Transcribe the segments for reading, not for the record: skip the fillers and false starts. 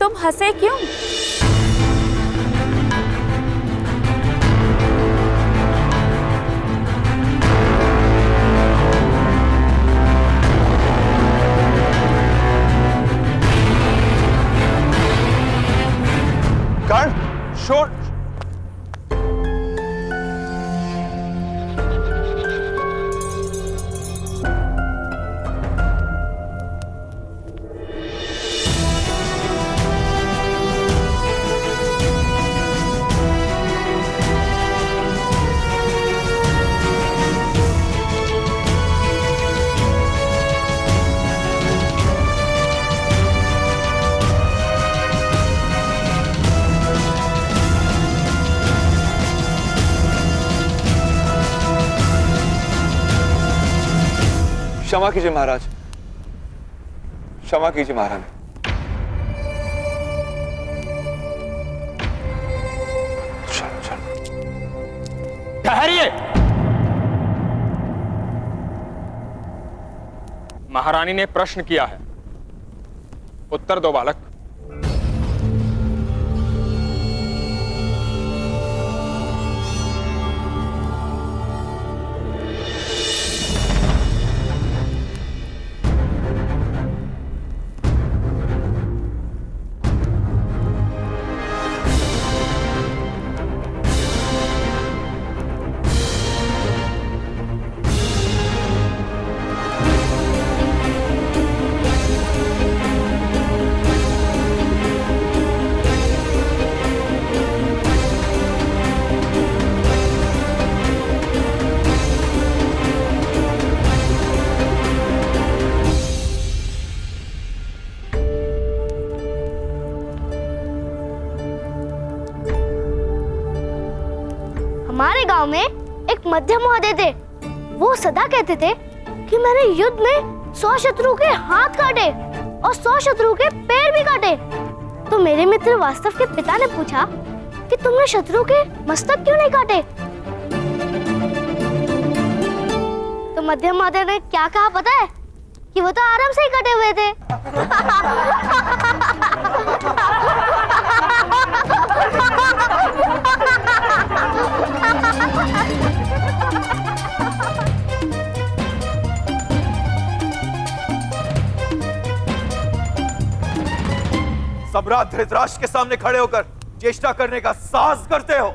तुम हंसे क्यों? कर्ण, शोर। क्षमा कीजिए महाराज, क्षमा कीजिए महारानी। चलो चलो। ठहरिए। महारानी ने प्रश्न किया है, उत्तर दो बालक। हमारे गांव में एक मध्य महोदय थे। वो सदा कहते थे कि मैंने युद्ध में 100 शत्रु के हाथ काटे और 100 शत्रु के पैर भी काटे। तो मेरे मित्र वास्तव के पिता ने पूछा कि तुमने शत्रु के मस्तक क्यों नहीं काटे? तो मध्य महोदय ने क्या कहा पता है? कि वो तो आराम से ही कटे हुए थे। सम्राट धृतराष्ट्र के सामने खड़े होकर चेष्टा करने का साहस करते हो।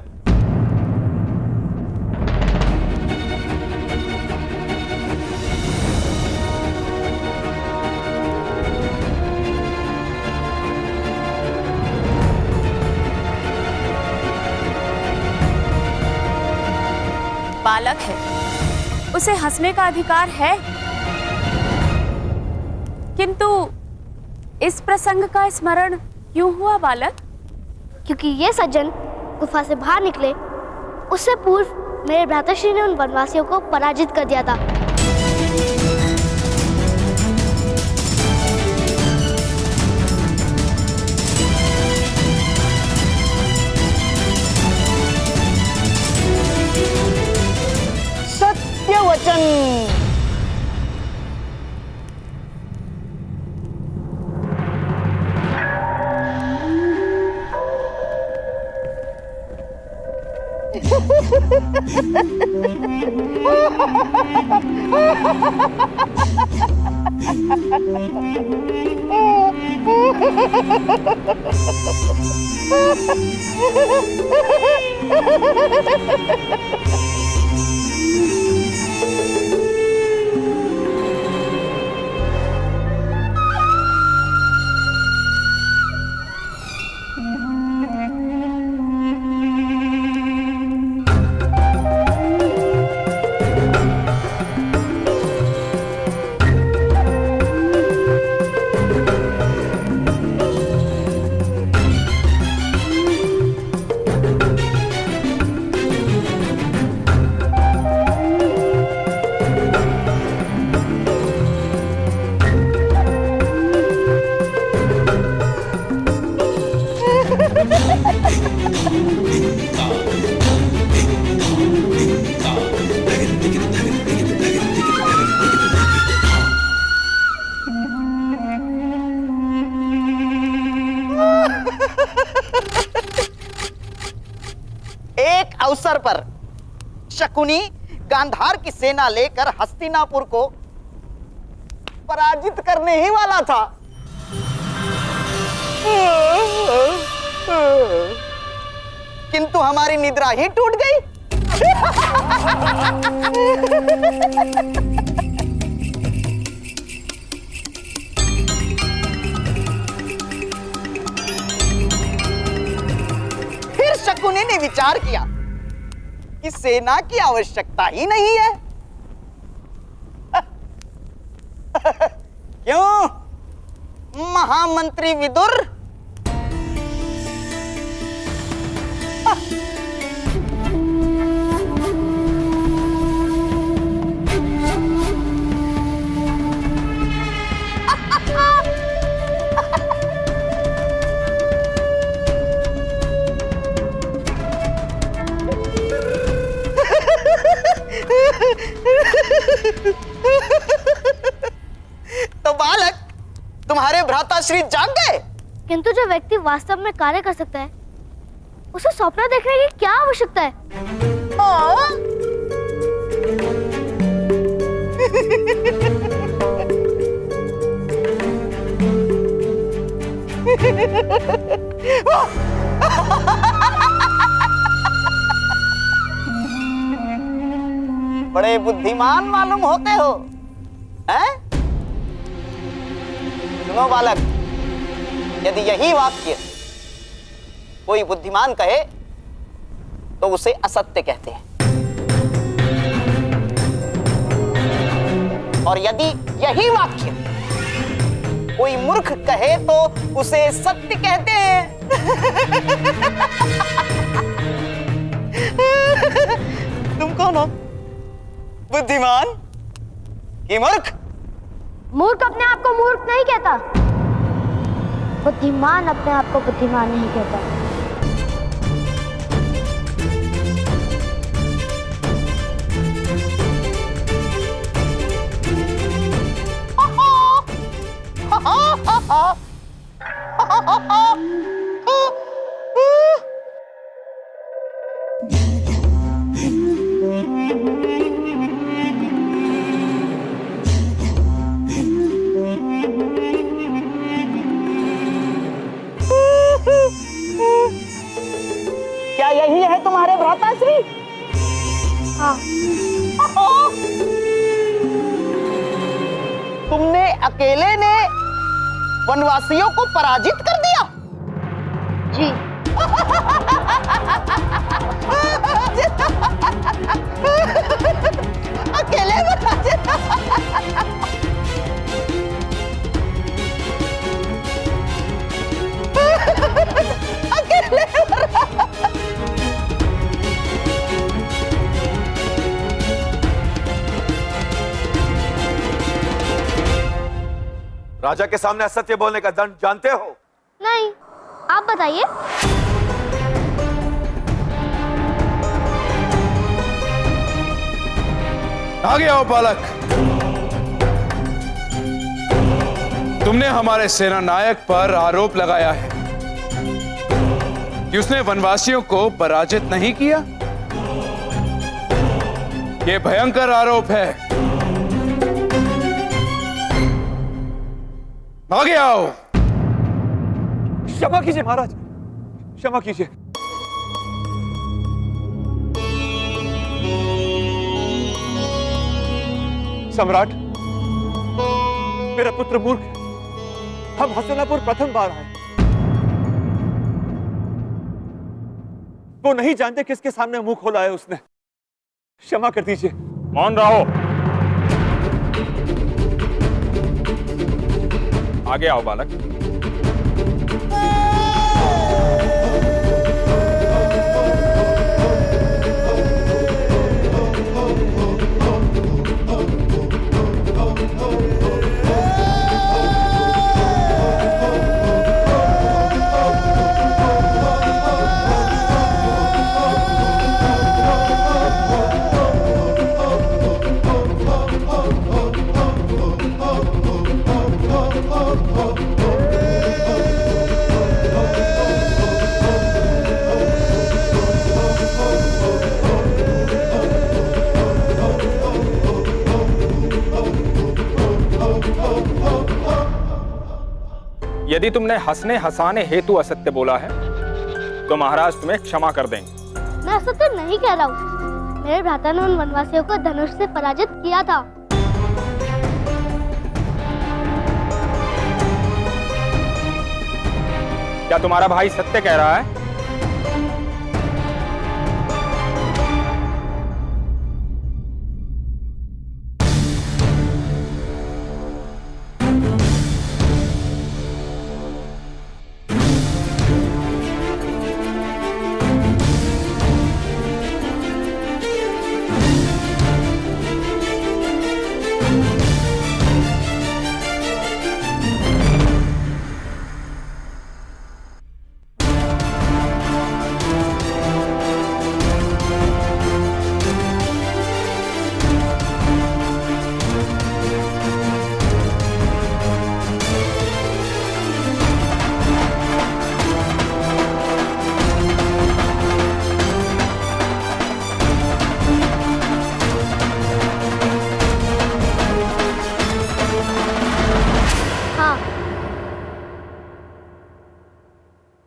बालक है, उसे हंसने का अधिकार है, किंतु इस प्रसंग का स्मरण क्यों हुआ बालक? क्योंकि ये सज्जन गुफा से बाहर निकले उससे पूर्व मेरे भ्राताश्री ने उन वनवासियों को पराजित कर दिया था। सत्य वचन। अवसर पर शकुनी गांधार की सेना लेकर हस्तिनापुर को पराजित करने ही वाला था। किंतु हमारी निद्रा ही टूट गई। फिर शकुनी ने विचार किया कि सेना की आवश्यकता ही नहीं है। क्यों महामंत्री विदुर? तो बालक, तुम्हारे भ्राताश्री जाग गए। किंतु जो व्यक्ति वास्तव में कार्य कर सकता है उसे स्वप्न देखने की क्या आवश्यकता है? बड़े बुद्धिमान मालूम होते हो, हैं? सुनो बालक, यदि यही वाक्य कोई बुद्धिमान कहे तो उसे असत्य कहते हैं, और यदि यही वाक्य कोई मूर्ख कहे तो उसे सत्य कहते हैं। तुम कौन हो, बुद्धिमान कि मूर्ख? मूर्ख अपने आप को मूर्ख नहीं कहता, बुद्धिमान अपने आप को बुद्धिमान नहीं कहता। क्या यही है तुम्हारे भ्राताश्री? हाँ। तुमने अकेले ने वनवासियों को पराजित कर दिया? जी। अकेले पराजित? अकेले? राजा के सामने असत्य बोलने का दंड जानते हो? नहीं, आप बताइए। आगे आओ बालक। तुमने हमारे सेना नायक पर आरोप लगाया है कि उसने वनवासियों को पराजित नहीं किया। यह भयंकर आरोप है। आगे आओ। क्षमा कीजिए महाराज, क्षमा कीजिए। सम्राट, मेरा पुत्र मूर्ख है। हम हस्तिनापुर प्रथम बार आए। वो नहीं जानते किसके सामने मुंह खोला है उसने। क्षमा कर दीजिए। मौन रहो। आगे आओ बालक। यदि तुमने हंसने हंसाने हेतु असत्य बोला है तो महाराज तुम्हें क्षमा कर देंगे। मैं असत्य नहीं कह रहा हूँ। मेरे भ्राता ने उन वनवासियों को धनुष से पराजित किया था। क्या तुम्हारा भाई सत्य कह रहा है?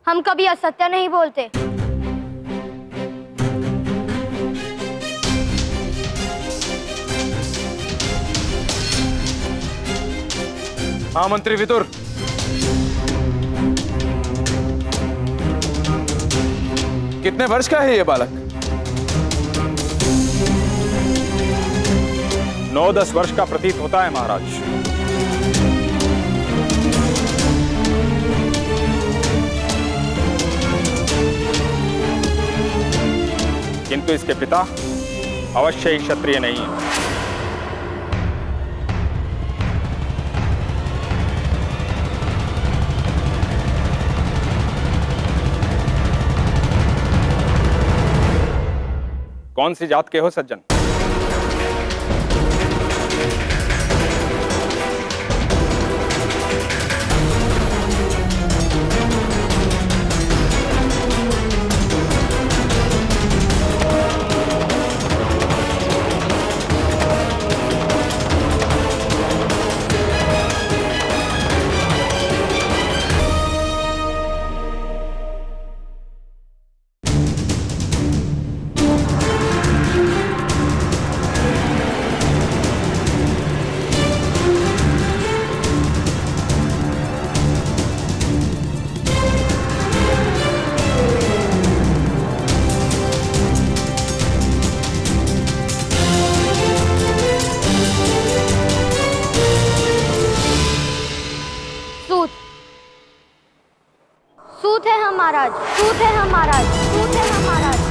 हम कभी असत्य नहीं बोलते। हाँ मंत्री विदुर, कितने वर्ष का है ये बालक? 9-10 वर्ष का प्रतीत होता है महाराज। किंतु इसके पिता अवश्य ही क्षत्रिय नहीं है। कौन सी जात के हो सज्जन? सूत है हम महाराज, सूत है हम महाराज, सूत है हम महाराज।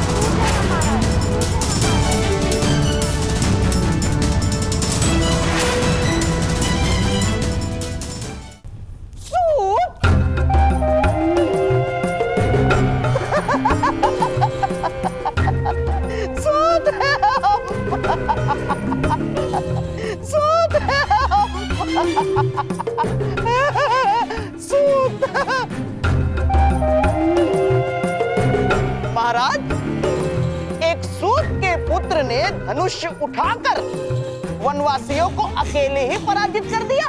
महाराज, एक सूत के पुत्र ने धनुष उठाकर वनवासियों को अकेले ही पराजित कर दिया।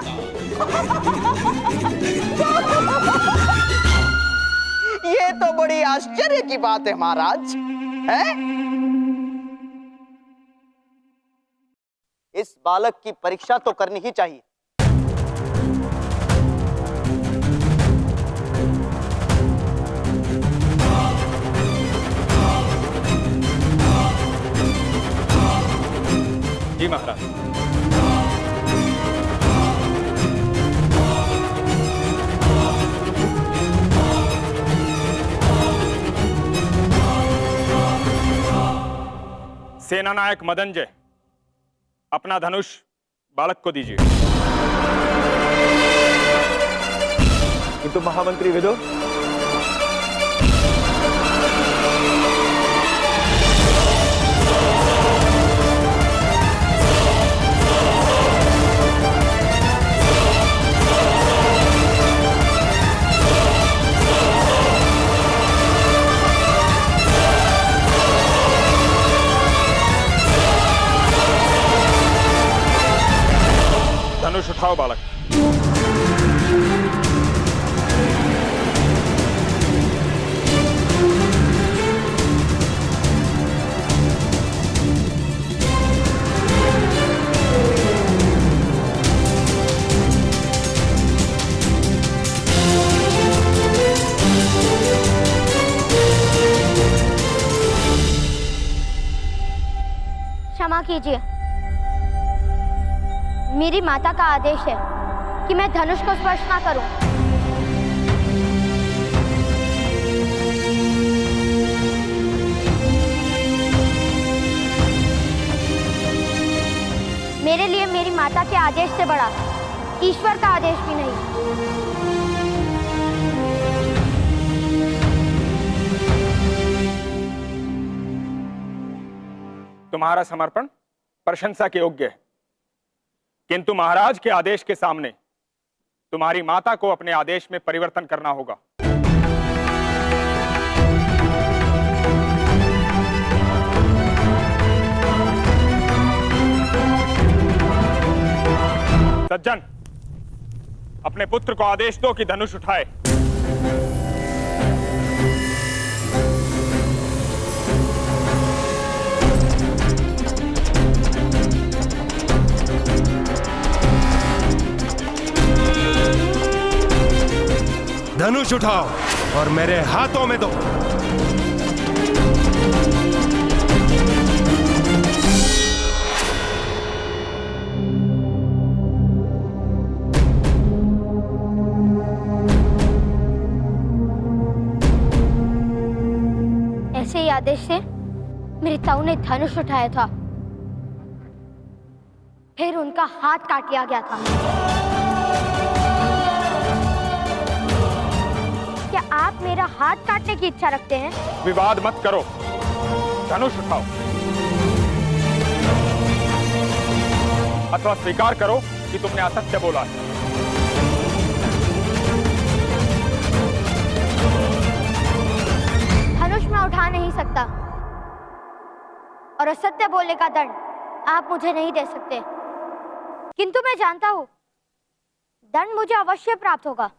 ये तो बड़ी आश्चर्य की बात है महाराज, है? इस बालक की परीक्षा तो करनी ही चाहिए। जी महाराज। सेनानायक मदनजय, अपना धनुष बालक को दीजिए। किंतु महामंत्री विदुर, धनुष उठाओ बालक। कीजिए। मेरी माता का आदेश है कि मैं धनुष को स्पर्श ना करूं। मेरे लिए मेरी माता के आदेश से बड़ा ईश्वर का आदेश भी नहीं। तुम्हारा समर्पण प्रशंसा के योग्य है, किंतु महाराज के आदेश के सामने तुम्हारी माता को अपने आदेश में परिवर्तन करना होगा। सज्जन, अपने पुत्र को आदेश दो कि धनुष उठाए। धनुष उठाओ और मेरे हाथों में दो। ऐसे ही आदेश से मेरी ताऊ ने धनुष उठाया था, फिर उनका हाथ काट लिया गया था। क्या आप मेरा हाथ काटने की इच्छा रखते हैं? विवाद मत करो, धनुष उठाओ अथवा स्वीकार करो कि तुमने असत्य बोला है। धनुष मैं उठा नहीं सकता और असत्य बोलने का दंड आप मुझे नहीं दे सकते, किंतु मैं जानता हूं दंड मुझे अवश्य प्राप्त होगा,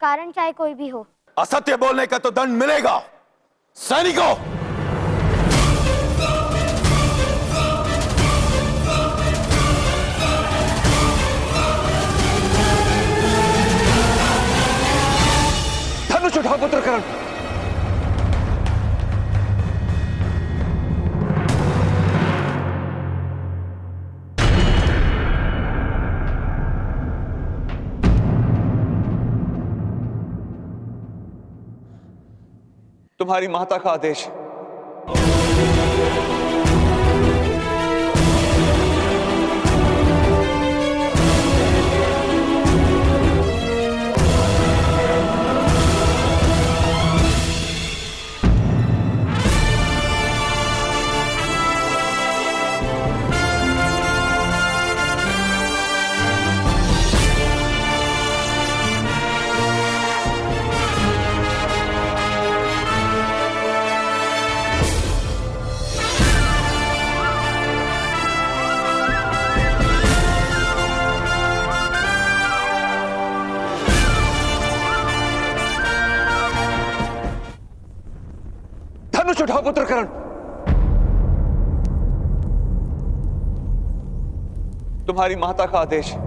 कारण चाहे कोई भी हो। असत्य बोलने का तो दंड मिलेगा। सैनिकों, धनुष उठाओ पुत्र कर्ण। तुम्हारी माता का आदेश है। धनुष उठाओ पुत्र कर्ण। तुम्हारी माता का आदेश है।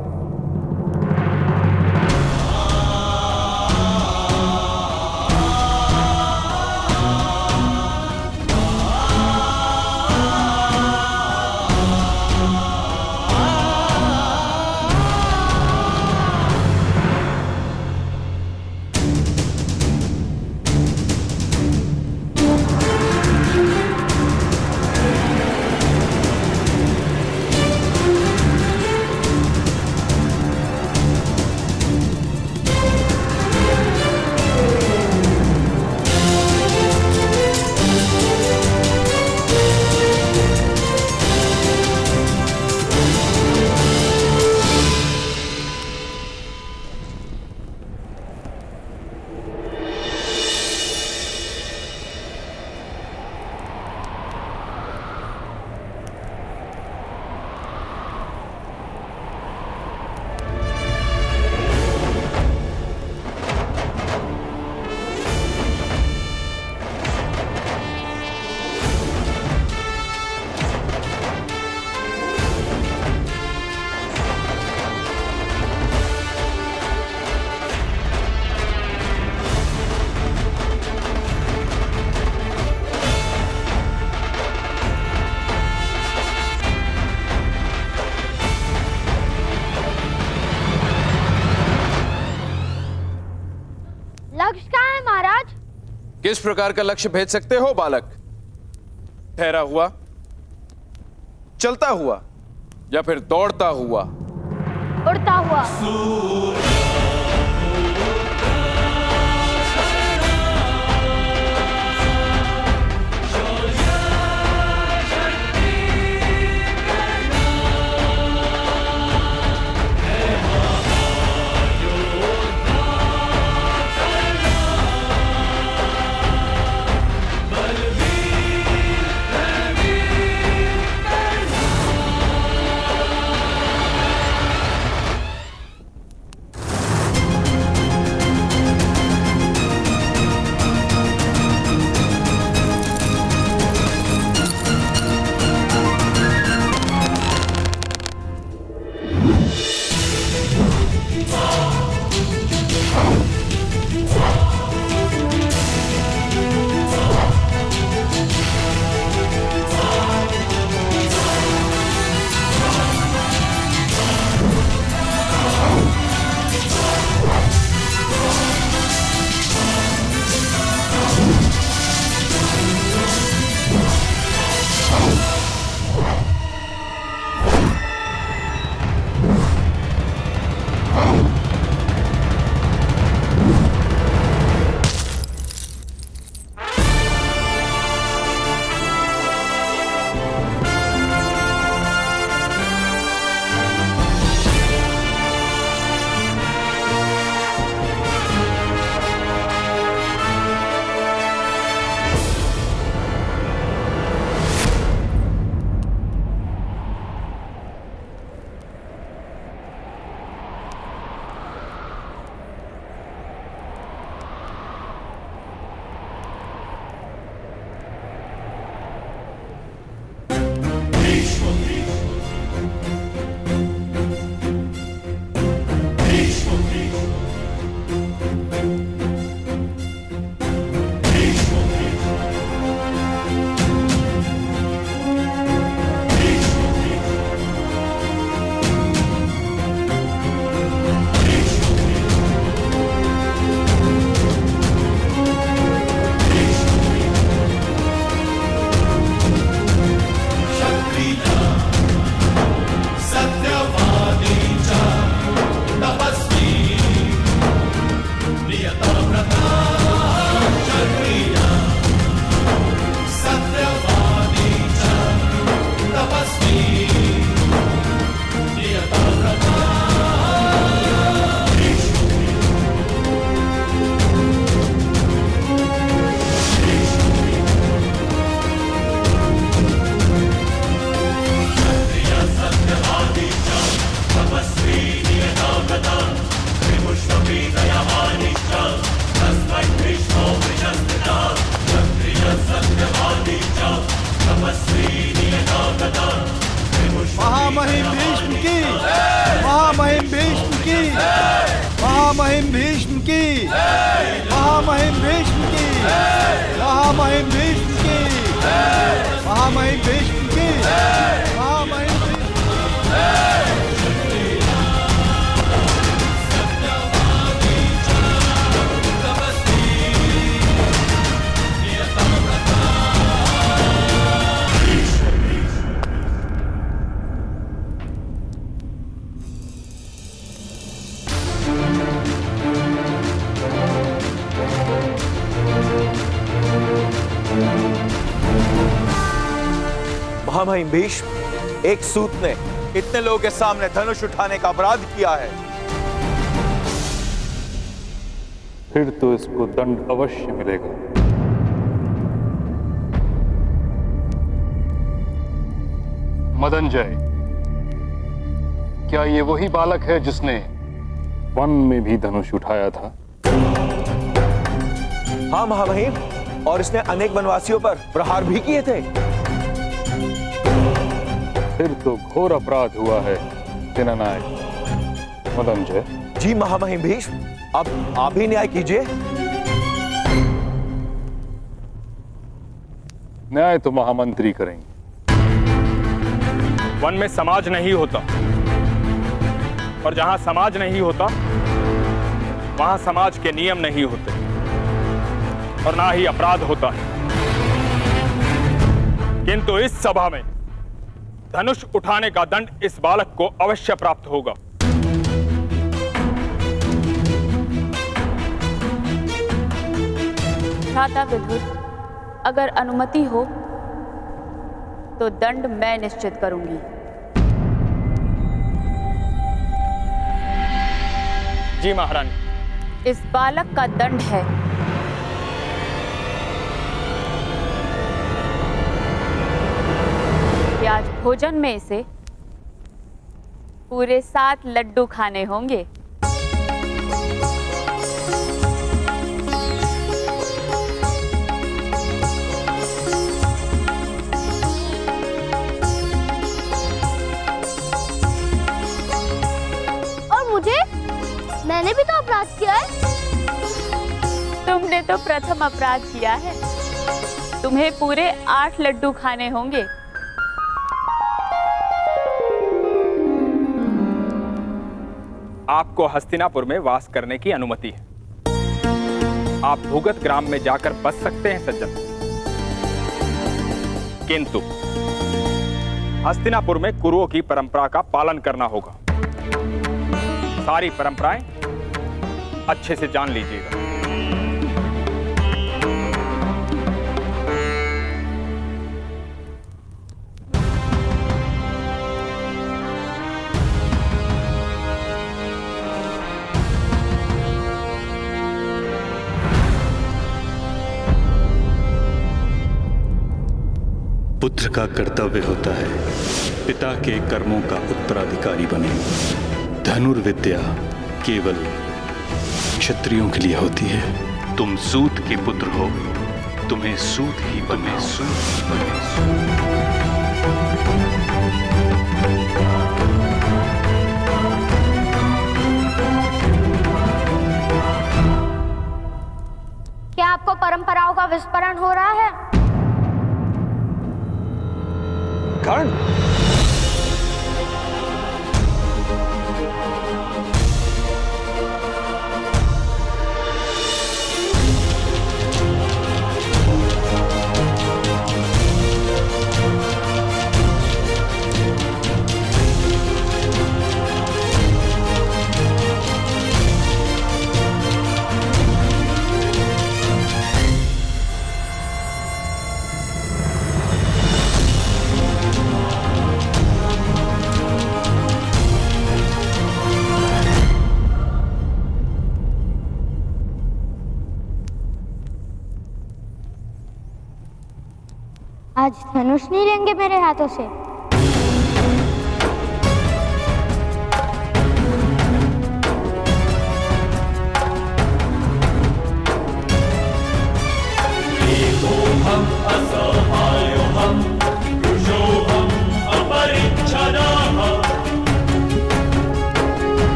लक्ष्य क्या है महाराज? किस प्रकार का लक्ष्य भेज सकते हो बालक? ठहरा हुआ, चलता हुआ या फिर दौड़ता हुआ? उड़ता हुआ। महामहिम भीष्म की, महामहिम भीष्म की, महामहिम भीष्म की, महामहिम भीष्म की, महामहिम भीष्म की, महामहिम भीष्म की, महामहिम महामहिम भीष्म, एक सूत ने इतने लोगों के सामने धनुष उठाने का अपराध किया है। फिर तो इसको दंड अवश्य मिलेगा। मदनजय, क्या ये वही बालक है जिसने वन में भी धनुष उठाया था? हाँ महामहिम, और इसने अनेक वनवासियों पर प्रहार भी किए थे। फिर तो घोर अपराध हुआ है सेनानायक मदनजय। जी महामहिम भीष्म, अब आप ही न्याय कीजिए। न्याय तो महामंत्री करेंगे। वन में समाज नहीं होता, और जहां समाज नहीं होता वहां समाज के नियम नहीं होते। और ना ही अपराध होता है। किंतु इस सभा में धनुष उठाने का दंड इस बालक को अवश्य प्राप्त होगा। भ्राता विदुर, अगर अनुमति हो तो दंड मैं निश्चित करूंगी। जी महारानी। इस बालक का दंड है कि आज भोजन में इसे पूरे 7 लड्डू खाने होंगे। और मुझे? मैंने भी तो अपराध किया है। तुमने तो प्रथम अपराध किया है। तुम्हें पूरे 8 लड्डू खाने होंगे। आपको हस्तिनापुर में वास करने की अनुमति है। आप भूगत ग्राम में जाकर बस सकते हैं सज्जन। किंतु हस्तिनापुर में कुरुओं की परंपरा का पालन करना होगा। सारी परंपराएं अच्छे से जान लीजिएगा। पुत्र का कर्तव्य होता है पिता के कर्मों का उत्तराधिकारी बने। धनुर्विद्या केवल क्षत्रियों के लिए होती है। तुम सूत के पुत्र हो, तुम्हें सूत ही बने। क्या आपको परंपराओं का विस्मरण हो रहा है? कर्ण, आज धनुष नहीं लेंगे मेरे हाथों से।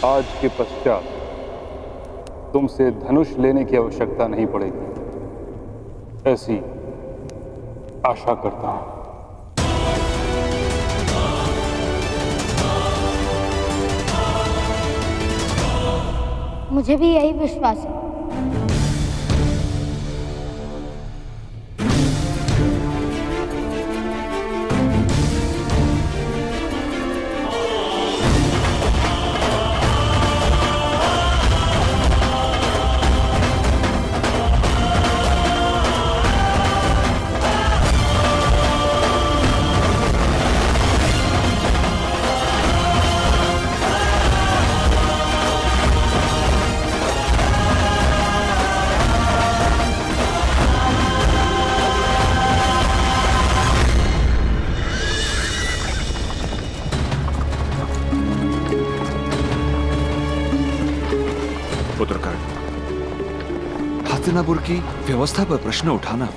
आज के पश्चात तुमसे धनुष लेने की आवश्यकता नहीं पड़ेगी, ऐसी आशा करता हूं। मुझे भी यही विश्वास है। हस्तिनापुर की व्यवस्था पर प्रश्न उठाना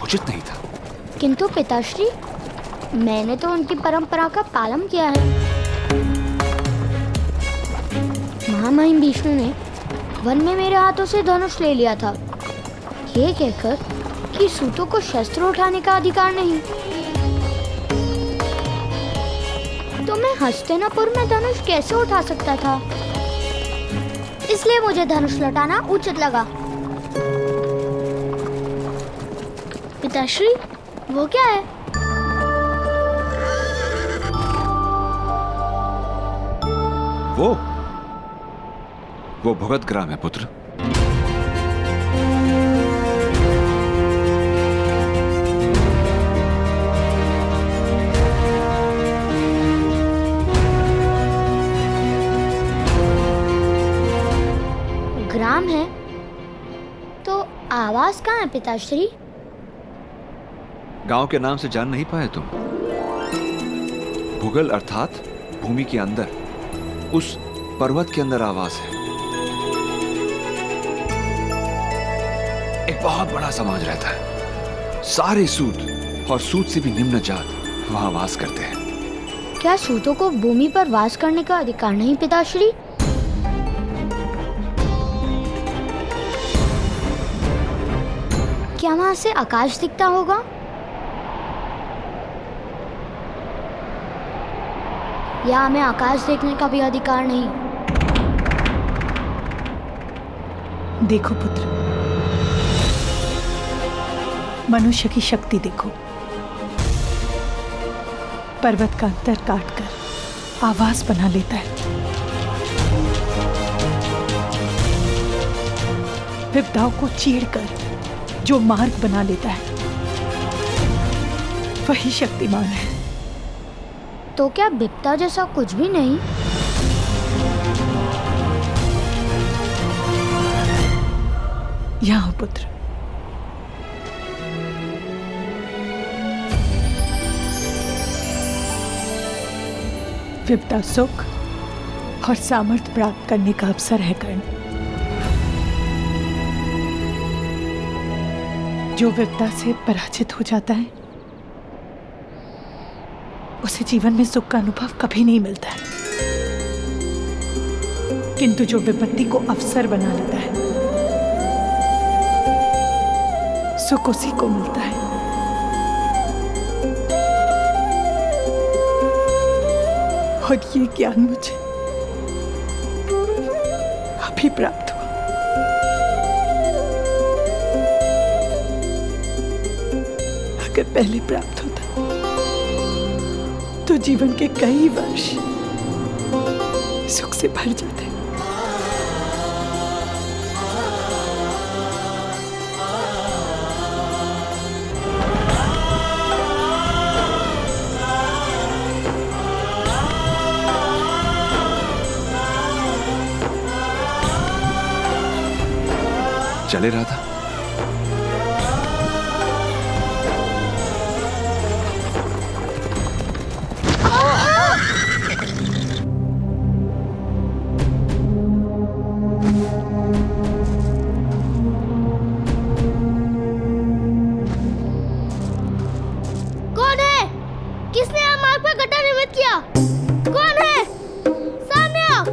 उचित नहीं था। किंतु पिताश्री, मैंने तो उनकी परंपरा का पालन किया है। महामहिम विष्णु ने वन में मेरे हाथों से धनुष ले लिया था, ये कहकर कि सूतों को शस्त्र उठाने का अधिकार नहीं। तो मैं हस्तिनापुर में धनुष कैसे उठा सकता था? इसलिए मुझे धनुष लौटाना उचित लगा। पिताश्री, वो क्या है? वो भगत ग्राम है पुत्र। ग्राम है तो आवास कहाँ है पिताश्री? गांव के नाम से जान नहीं पाए तुम? भूगल अर्थात भूमि के अंदर, उस पर्वत के अंदर आवास है। एक बहुत बड़ा समाज रहता है, सारे सूत और सूत से भी निम्न जात वहां वास करते हैं। क्या सूतों को भूमि पर वास करने का अधिकार नहीं पिताश्री? क्या वहां से आकाश दिखता होगा? या हमें आकाश देखने का भी अधिकार नहीं? देखो पुत्र, मनुष्य की शक्ति देखो। पर्वत का अंतर काटकर आवास बना लेता है। विपदाओं को चीरकर जो मार्ग बना लेता है, वही शक्तिमान है। तो क्या विपदा जैसा कुछ भी नहीं? यहाँ पुत्र, विपदा सुख और सामर्थ्य प्राप्त करने का अवसर है कर्ण। जो विपदा से पराजित हो जाता है, उसे जीवन में सुख का अनुभव कभी नहीं मिलता है। किंतु जो विपत्ति को अवसर बना लेता है, सुख उसी को मिलता है। और ये ज्ञान मुझे अभी प्राप्त हुआ। अगर पहले प्राप्त होता तो जीवन के कई वर्ष सुख से भर जाते। चले रहा था। कौन है? किसने यहाँ मार्ग पर गड्ढा निर्मित किया? कौन है? सामने आओ,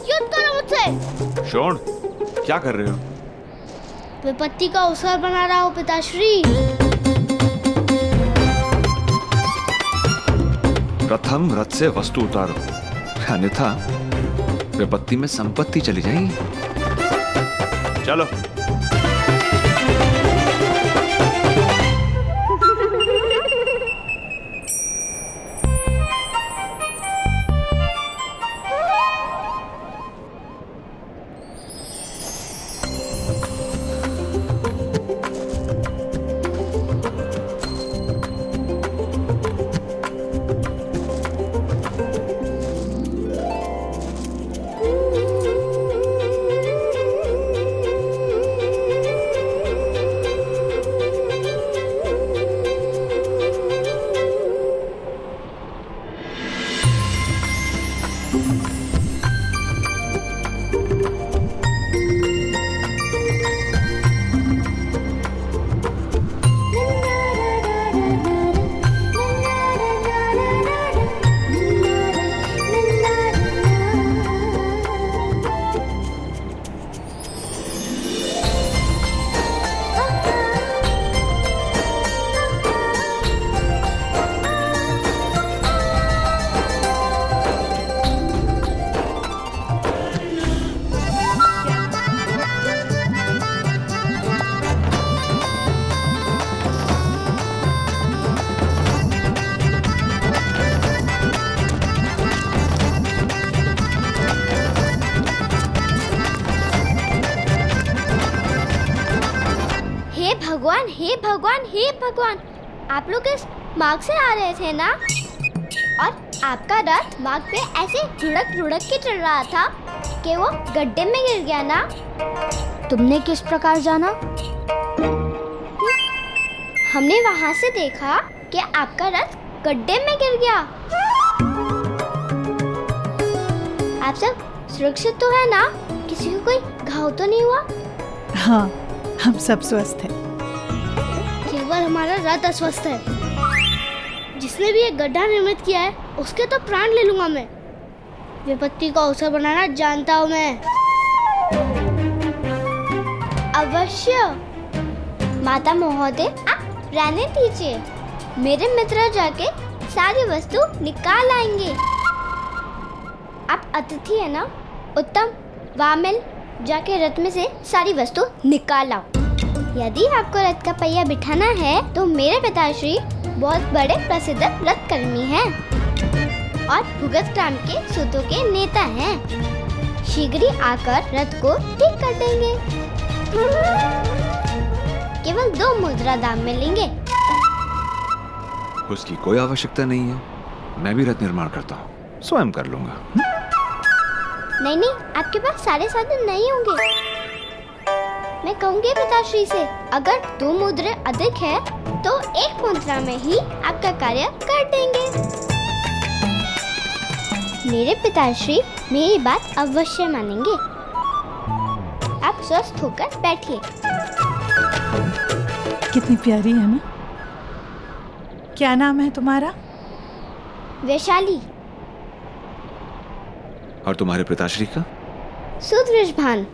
युद्ध करो मुझसे। शोण, क्या कर रहे हो? विपत्ति का अवसर बना रहा हूँ पिताश्री। प्रथम रथ से वस्तु उतारो, अन्यथा विपत्ति में संपत्ति चली जाएगी। चलो। हे भगवान, हे भगवान, आप लोग इस मार्ग से आ रहे थे ना? और आपका रथ मार्ग पे ऐसे रुड़क रुड़क के चल रहा था कि वो गड्ढे में गिर गया ना? तुमने किस प्रकार जाना? हमने वहां से देखा कि आपका रथ गड्ढे में गिर गया। आप सब सुरक्षित तो है ना? किसी को कोई घाव तो नहीं हुआ? हाँ, हम सब स्वस्थ हैं। केवल हमारा रथ अस्वस्थ है। जिसने भी एक गड्ढा निर्मित किया है उसके तो प्राण ले लूंगा मैं। विपत्ति को अवसर बनाना जानता हूँ मैं। अवश्य। माता महोदय, आप रहने दीजिए। मेरे मित्र जाके सारी वस्तु निकाल आएंगे। आप अतिथि है ना? उत्तम, वामिल, जाके रथ में से सारी वस्तु निकाल आओ। यदि आपको रथ का पहिया बिठाना है तो मेरे पिताश्री बहुत बड़े प्रसिद्ध रथ कर्मी हैं और भुगत ग्राम के सूतों के नेता हैं। शीघ्र ही आकर रथ को ठीक कर देंगे। केवल 2 मुद्रा दाम में लेंगे। उसकी कोई आवश्यकता नहीं है। मैं भी रथ निर्माण करता हूँ, स्वयं कर लूंगा। नहीं नहीं, आपके पास सारे साधन नहीं होंगे। मैं कहूँगी पिताश्री से, अगर 2 मुद्रे अधिक है तो 1 मुद्रा में ही आपका कार्य कर देंगे। मेरे पिताश्री मेरी बात अवश्य मानेंगे। आप स्वस्थ होकर बैठिए। कितनी प्यारी है ना? क्या नाम है तुम्हारा? वैशाली। और तुम्हारे पिताश्री का? सुदृष्भान।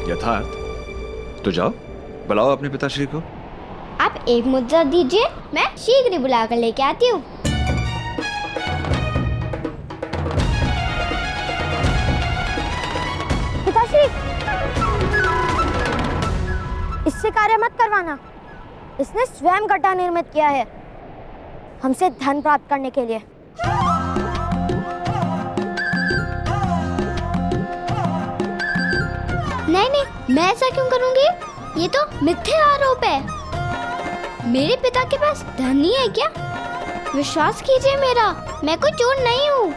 यथार्थ। तो जाओ, बुलाओ अपने पिताश्री को। आप 1 मुद्रा दीजिए, मैं शीघ्र ही बुला कर लेके आती हूँ। पिताश्री, इससे कार्य मत करवाना। इसने स्वयं गड्ढा निर्मित किया है हमसे धन प्राप्त करने के लिए। नहीं नहीं, मैं ऐसा क्यों करूंगी? ये तो मिथ्या आरोप है। मेरे पिता के पास धन नहीं है क्या? विश्वास कीजिए मेरा, मैं कोई चोर नहीं हूँ।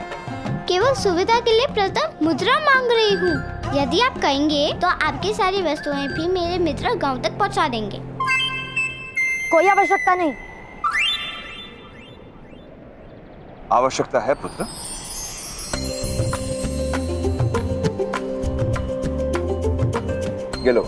केवल सुविधा के लिए प्रथम मुद्रा मांग रही हूँ। यदि आप कहेंगे तो आपकी सारी वस्तुएं भी मेरे मित्र गांव तक पहुँचा देंगे। कोई आवश्यकता नहीं। आवश्यकता है पुत्र। ये लो।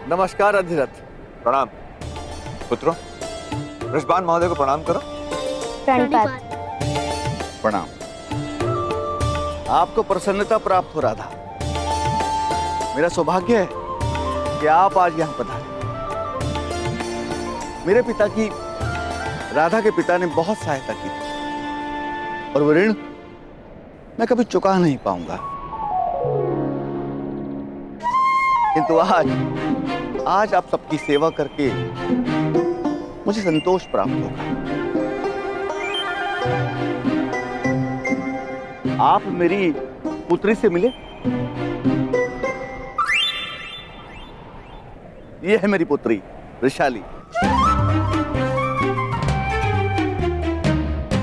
नमस्कार अधिरथ। प्रणाम पुत्रों। ऋषभान महोदय को प्रणाम करो। प्रणिपात। प्रणाम। आपको प्रसन्नता प्राप्त हो रहा था। मेरा सौभाग्य है कि आप आज यहाँ पधारे। मेरे पिता की, राधा के पिता ने बहुत सहायता की थी और वो ऋण मैं कभी चुका नहीं पाऊंगा। किंतु आज आप सबकी सेवा करके मुझे संतोष प्राप्त होगा। आप मेरी पुत्री से मिले। ये है मेरी पुत्री वैशाली।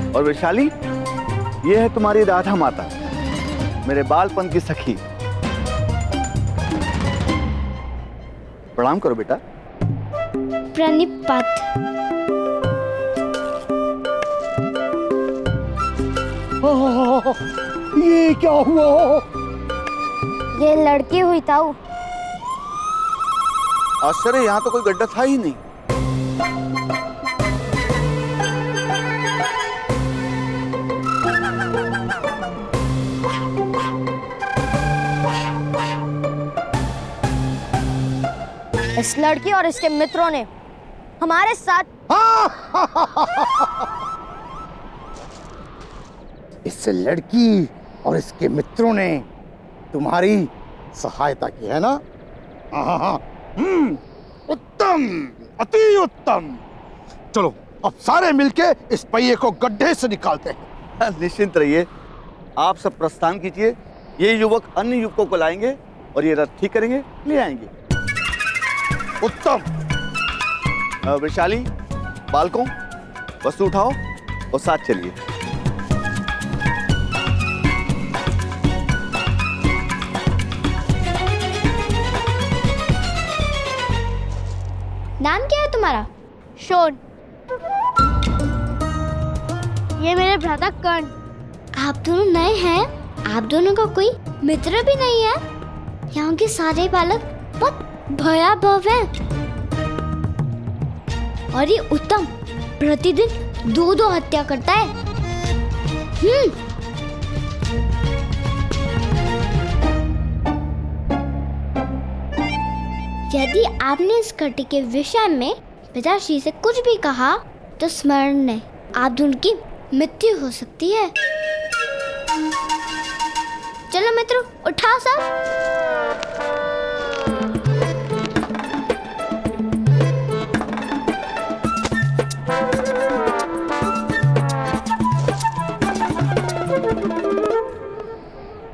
और वैशाली, ये है तुम्हारी राधा माता, मेरे बालपन की सखी। प्रणाम करो बेटा। प्रणिपात। ये क्या हुआ? ये लड़की हुई ताऊ। आश्चर्य, यहाँ तो कोई गड्ढा था ही नहीं। इस लड़की और इसके मित्रों ने हमारे साथ इस लड़की और इसके मित्रों ने तुम्हारी सहायता की है ना? उत्तम, अति उत्तम। चलो अब सारे मिलके इस पहिए को गड्ढे से निकालते हैं। निश्चिंत रहिए, आप सब प्रस्थान कीजिए। ये युवक अन्य युवकों को लाएंगे और ये रथ ठीक करेंगे, ले आएंगे। उत्तम। वैशाली, बालकों, वस्तु उठाओ और साथ चलिए। नाम क्या है तुम्हारा? शोन। ये मेरे भ्राता कर्ण। आप दोनों नए हैं? आप दोनों का कोई मित्र भी नहीं है? यहाँ के सारे बालक बहुत भयावह हैं। और ये उत्तम प्रतिदिन 2 हत्या करता है। यदि आपने इस घटी के विषय में पिताश्री से कुछ भी कहा तो स्मरण नहीं, आप दोनों की मृत्यु हो सकती है। चलो मित्रों, उठाओ सब।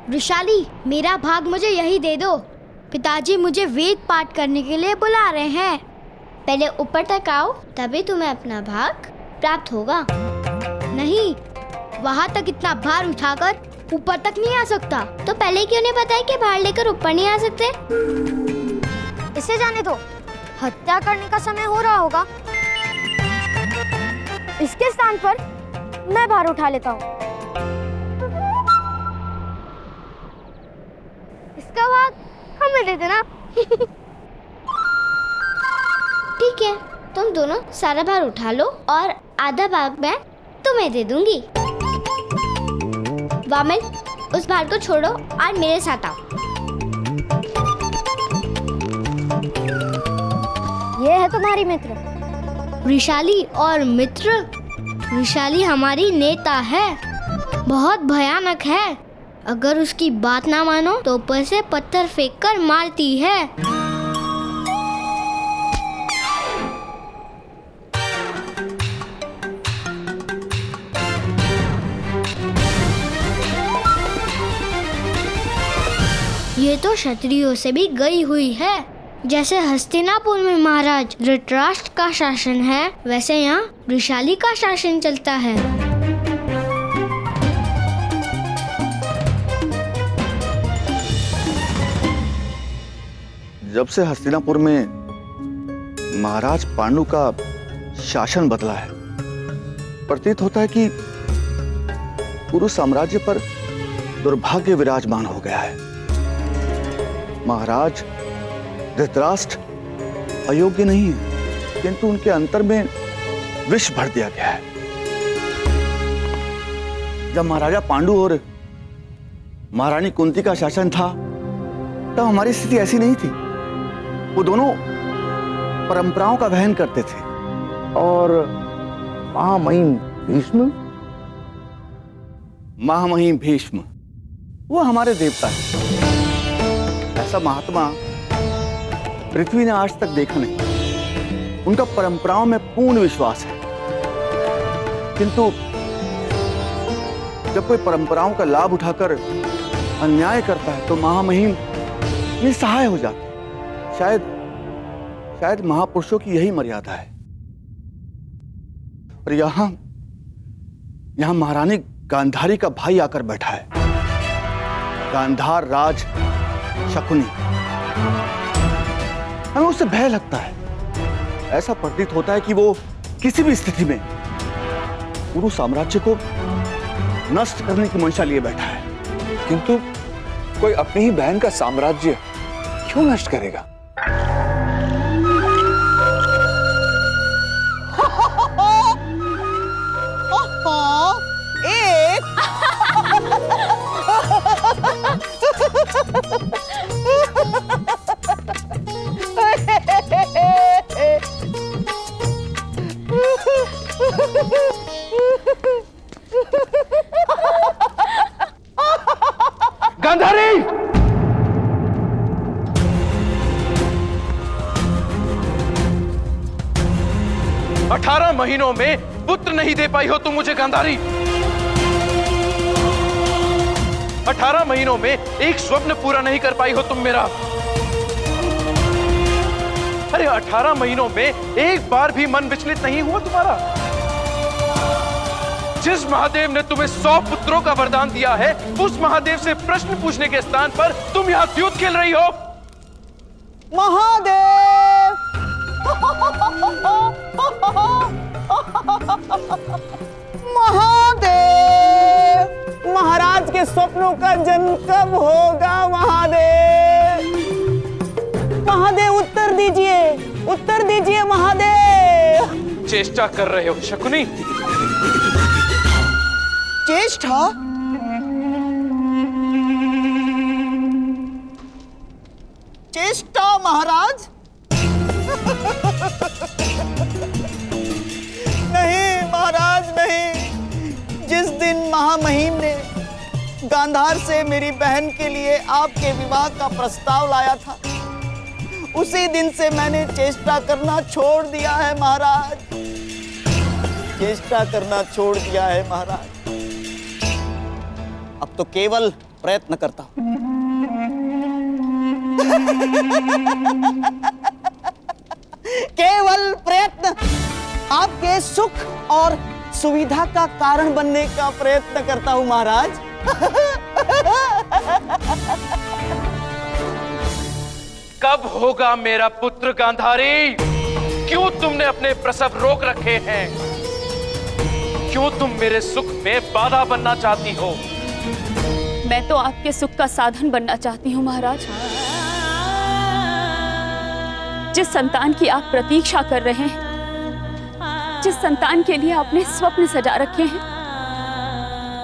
वृषाली, मेरा भाग मुझे यही दे दो। पिताजी मुझे वेद पाठ करने के लिए बुला रहे हैं। पहले ऊपर तक आओ, तभी तुम्हें अपना भाग प्राप्त होगा। नहीं, वहाँ तक इतना भार उठाकर ऊपर तक नहीं आ सकता। तो पहले क्यों नहीं बताया कि भार लेकर ऊपर नहीं आ सकते? इसे जाने दो, हत्या करने का समय हो रहा होगा। इसके स्थान पर मैं भार उठा लेता हूँ। इसका भाग हमें दे देना। ठीक है, तुम दोनों सारा भार उठा लो और आधा भाग मैं तुम्हें दे दूंगी। वामन, उस भार को छोड़ो और मेरे साथ आओ। ये है तुम्हारी मित्र वृषाली। और मित्र वृषाली हमारी नेता है, बहुत भयानक है। अगर उसकी बात ना मानो तो ऊपर से पत्थर फेंककर मारती है। ये तो क्षत्रियों से भी गई हुई है। जैसे हस्तिनापुर में महाराज धृतराष्ट्र का शासन है, वैसे यहाँ वृषाली का शासन चलता है। जब से हस्तिनापुर में महाराज पांडु का शासन बदला है, प्रतीत होता है कि पूरे साम्राज्य पर दुर्भाग्य विराजमान हो गया है। महाराज धृतराष्ट्र अयोग्य नहीं है, किंतु उनके अंतर में विष भर दिया गया है। जब महाराजा पांडु और महारानी कुंती का शासन था, तब हमारी स्थिति ऐसी नहीं थी। वो दोनों परंपराओं का वहन करते थे। और महामहिम भीष्म वो हमारे देवता हैं। ऐसा महात्मा पृथ्वी ने आज तक देखा नहीं। उनका परंपराओं में पूर्ण विश्वास है, किंतु जब कोई परंपराओं का लाभ उठाकर अन्याय करता है तो महामहिम निस्सहाय हो जाते हैं। शायद महापुरुषों की यही मर्यादा है। और यहां महारानी गांधारी का भाई आकर बैठा है, गांधार राज शकुनी। हमें उससे भय लगता है। ऐसा प्रतीत होता है कि वो किसी भी स्थिति में पूरे साम्राज्य को नष्ट करने की मंशा लिए बैठा है। किंतु कोई अपनी ही बहन का साम्राज्य क्यों नष्ट करेगा? एक 18 महीनों में पुत्र नहीं दे पाई हो तुम मुझे गांधारी। 18 महीनों में एक स्वप्न पूरा नहीं कर पाई हो तुम मेरा। अरे 18 महीनों में एक बार भी मन विचलित नहीं हुआ तुम्हारा। जिस महादेव ने तुम्हें 100 पुत्रों का वरदान दिया है, उस महादेव से प्रश्न पूछने के स्थान पर तुम यहां द्यूत खेल रही हो। महादेव! महादेव! महाराज के स्वप्नों का जन्म कब होगा महादेव? महादेव उत्तर दीजिए, उत्तर दीजिए महादेव। चेष्टा कर रहे हो शकुनी? चेष्टा? चेष्टा महाराज? नहीं महाराज नहीं। जिस दिन महामहिम ने गांधार से मेरी बहन के लिए आपके विवाह का प्रस्ताव लाया था, उसी दिन से मैंने चेष्टा करना छोड़ दिया है महाराज। चेष्टा करना छोड़ दिया है महाराज। अब तो केवल प्रयत्न करता हूं। केवल प्रयत्न, आपके सुख और सुविधा का कारण बनने का प्रयत्न करता हूं महाराज। कब होगा मेरा पुत्र गांधारी? क्यों तुमने अपने प्रसव रोक रखे हैं? क्यों तुम मेरे सुख में बाधा बनना चाहती हो? मैं तो आपके सुख का साधन बनना चाहती हूँ महाराज। जिस संतान की आप प्रतीक्षा कर रहे हैं, जिस संतान के लिए आपने स्वप्न सजा रखे हैं,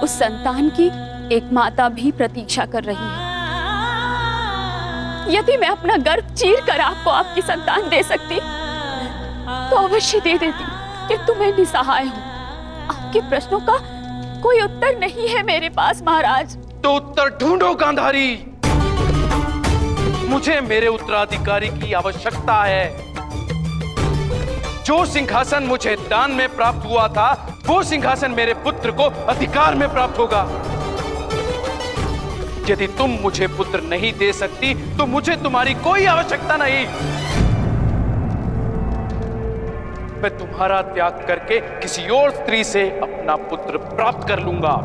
उस संतान की एक माता भी प्रतीक्षा कर रही है। यदि मैं अपना गर्भ चीर कर आपको आपकी संतान दे सकती तो अवश्य दे देती, किंतु मैं निसहाय हूँ। आपके प्रश्नों का कोई उत्तर नहीं है मेरे पास महाराज। तो उत्तर ढूंढो गांधारी। मुझे मेरे उत्तराधिकारी की आवश्यकता है। जो सिंहासन मुझे दान में प्राप्त हुआ था, वो सिंहासन मेरे पुत्र को अधिकार में प्राप्त होगा। यदि तुम मुझे पुत्र नहीं दे सकती तो मुझे तुम्हारी कोई आवश्यकता नहीं। मैं तुम्हारा त्याग करके किसी और स्त्री से अपना पुत्र प्राप्त कर लूंगा।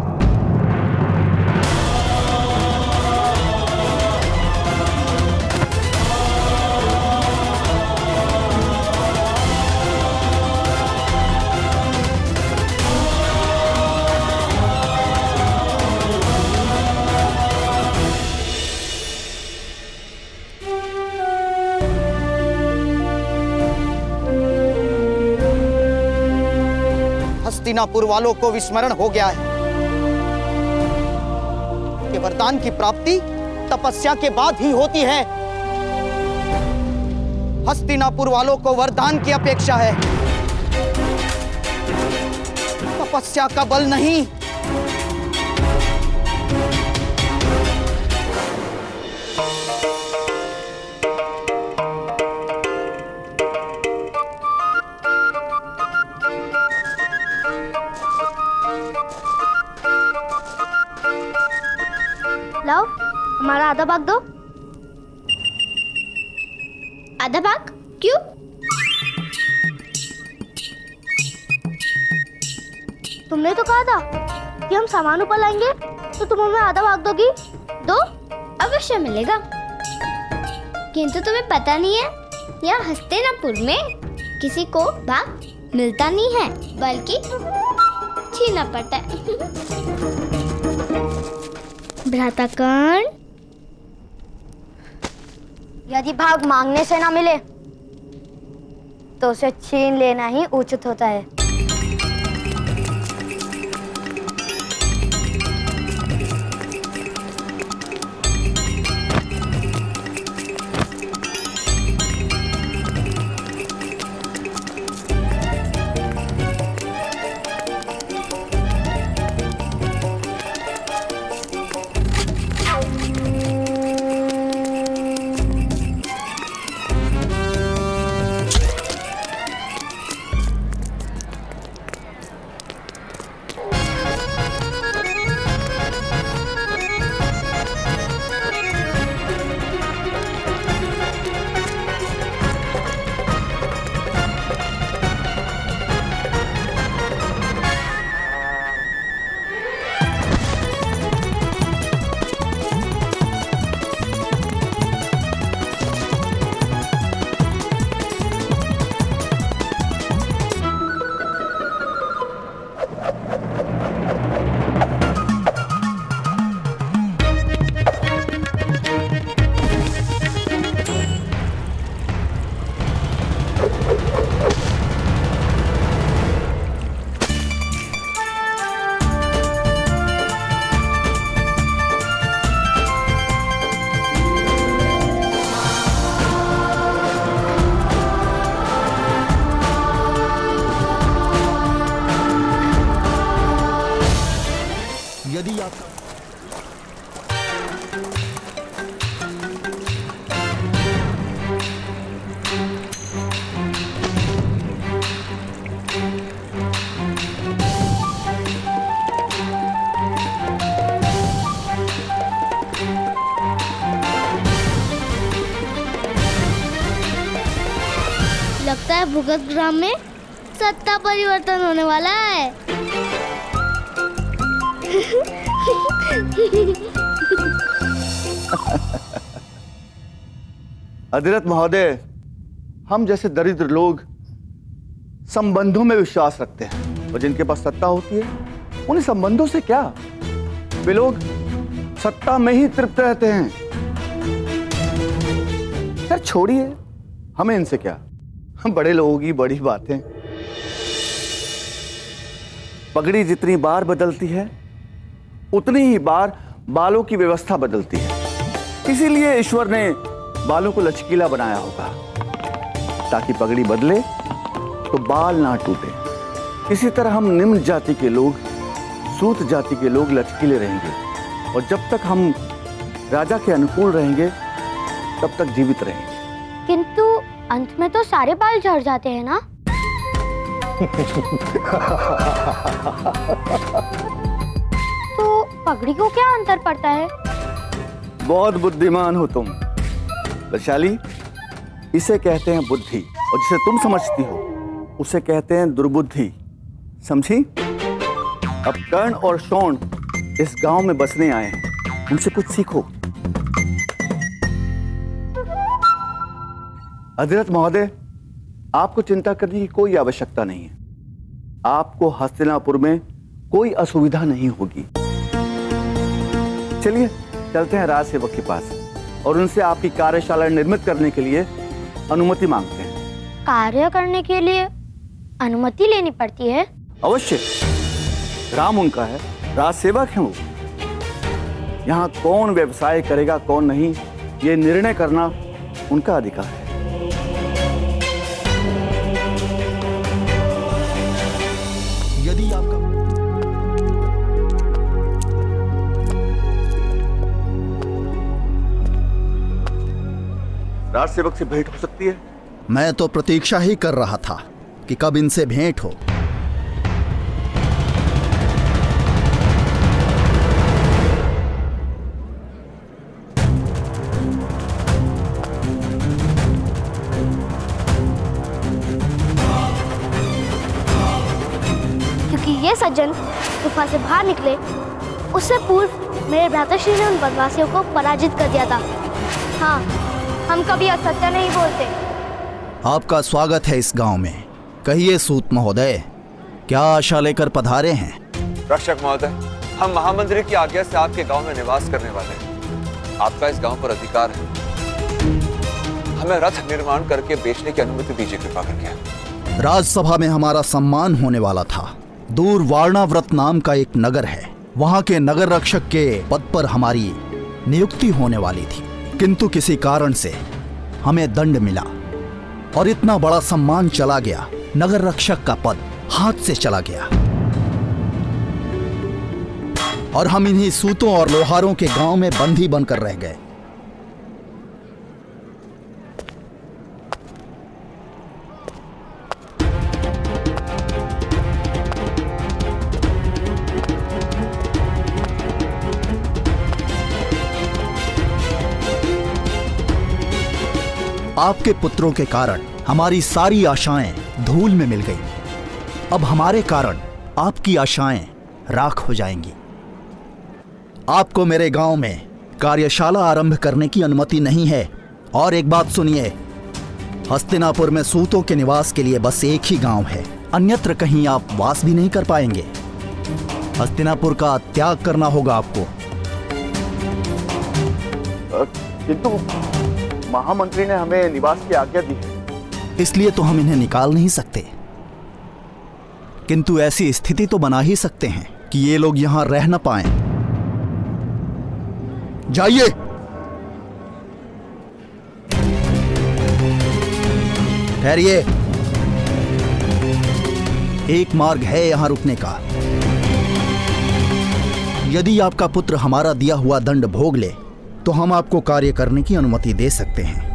हस्तिनापुर वालों को विस्मरण हो गया है कि वरदान की प्राप्ति तपस्या के बाद ही होती है। हस्तिनापुर वालों को वरदान की अपेक्षा है, तपस्या का बल नहीं। लाओ, हमारा आधा भाग दो। आधा भाग? क्यों? तुमने तो कहा था कि हम सामान ऊपर लाएंगे, तो तुम हमें आधा भाग दोगी। दो अवश्य मिलेगा, किंतु तुम्हें पता नहीं है, यहाँ हस्तिनापुर में किसी को भाग मिलता नहीं है, बल्कि छीनना पड़ता है। भ्राताकर्ण, यदि भाग मांगने से ना मिले तो उसे छीन लेना ही उचित होता है। लगता है भुगत ग्राम में सत्ता परिवर्तन होने वाला है। अधिरथ महोदय, हम जैसे दरिद्र लोग संबंधों में विश्वास रखते हैं और जिनके पास सत्ता होती है उन्हें संबंधों से क्या, वे लोग सत्ता में ही तृप्त रहते हैं। यार छोड़िए, हमें इनसे क्या, हम बड़े लोगों की बड़ी बातें। पगड़ी जितनी बार बदलती है उतनी ही बार बालों की व्यवस्था बदलती है। इसीलिए ईश्वर ने बालों को लचकीला बनाया होगा ताकि पगड़ी बदले तो बाल ना टूटे। इसी तरह हम निम्न जाति के लोग, सूत जाति के लोग लचकीले रहेंगे और जब तक हम राजा के अनुकूल रहेंगे तब तक जीवित रहेंगे। किंतु अंत में तो सारे बाल झड़ जाते हैं ना? तो पगड़ी को क्या अंतर पड़ता है? बहुत बुद्धिमान हो तुम वैशाली। इसे कहते हैं बुद्धि और जिसे तुम समझती हो उसे कहते हैं दुर्बुद्धि, समझी? अब कर्ण और शोण इस गांव में बसने आए हैं, उनसे कुछ सीखो। अधिरथ महोदय, आपको चिंता करने की कोई आवश्यकता नहीं है। आपको हस्तिनापुर में कोई असुविधा नहीं होगी। चलिए चलते हैं राज सेवक के पास और उनसे आपकी कार्यशाला निर्मित करने के लिए अनुमति मांगते हैं। कार्य करने के लिए अनुमति लेनी पड़ती है? अवश्य, राम उनका है, राज सेवक हैं वो। यहाँ कौन व्यवसाय करेगा कौन नहीं, ये निर्णय करना उनका अधिकार है। यदि आपका राज सेवक से भेंट हो सकती है? मैं तो प्रतीक्षा ही कर रहा था कि कब इनसे भेंट हो। क्योंकि ये सज्जन गुफा से बाहर निकले उससे पूर्व मेरे भ्राताश्री ने उन बनवासियों को पराजित कर दिया था। हाँ, हम कभी असत्य नहीं बोलते। आपका स्वागत है इस गांव में। कहिए सूत महोदय, क्या आशा लेकर पधारे हैं? रक्षक महोदय, हम महामंत्री की आज्ञा से आपके गांव में निवास करने वाले हैं। आपका इस गांव पर अधिकार है। हमें रथ निर्माण करके बेचने की अनुमति दीजिए कृपा करके। राजसभा में हमारा सम्मान होने वाला था। दूर वारणाव्रत नाम का एक नगर है, वहां के नगर रक्षक के पद पर हमारी नियुक्ति होने वाली थी, किंतु किसी कारण से हमें दंड मिला और इतना बड़ा सम्मान चला गया। नगर रक्षक का पद हाथ से चला गया और हम इन्हीं सूतों और लोहारों के गांव में बंदी बनकर रह गए। आपके पुत्रों के कारण हमारी सारी आशाएं धूल में मिल गई। अब हमारे कारण आपकी आशाएं राख हो जाएंगी। आपको मेरे गांव में कार्यशाला आरंभ करने की अनुमति नहीं है। और एक बात सुनिए, हस्तिनापुर में सूतों के निवास के लिए बस एक ही गांव है, अन्यत्र कहीं आप वास भी नहीं कर पाएंगे। हस्तिनापुर का त्याग करना होगा आपको। किंतु महामंत्री ने हमें निवास की आज्ञा दी है। इसलिए तो हम इन्हें निकाल नहीं सकते, किंतु ऐसी स्थिति तो बना ही सकते हैं कि ये लोग यहां रह न पाएं। जाइए। ठहरिए, एक मार्ग है यहां रुकने का। यदि आपका पुत्र हमारा दिया हुआ दंड भोग ले तो हम आपको कार्य करने की अनुमति दे सकते हैं।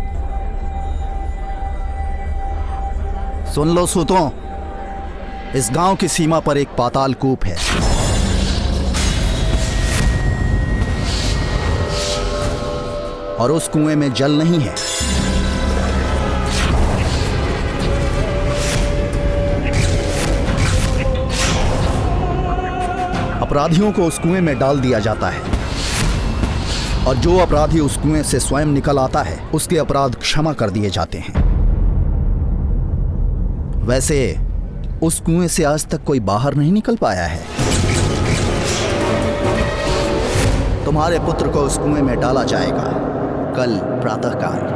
सुन लो सूतों, इस गांव की सीमा पर एक पाताल कूप है। और उस कुएं में जल नहीं है। अपराधियों को उस कुएं में डाल दिया जाता है और जो अपराधी उस कुएं से स्वयं निकल आता है उसके अपराध क्षमा कर दिए जाते हैं। वैसे उस कुएं से आज तक कोई बाहर नहीं निकल पाया है। तुम्हारे पुत्र को उस कुएं में डाला जाएगा कल प्रातःकाल।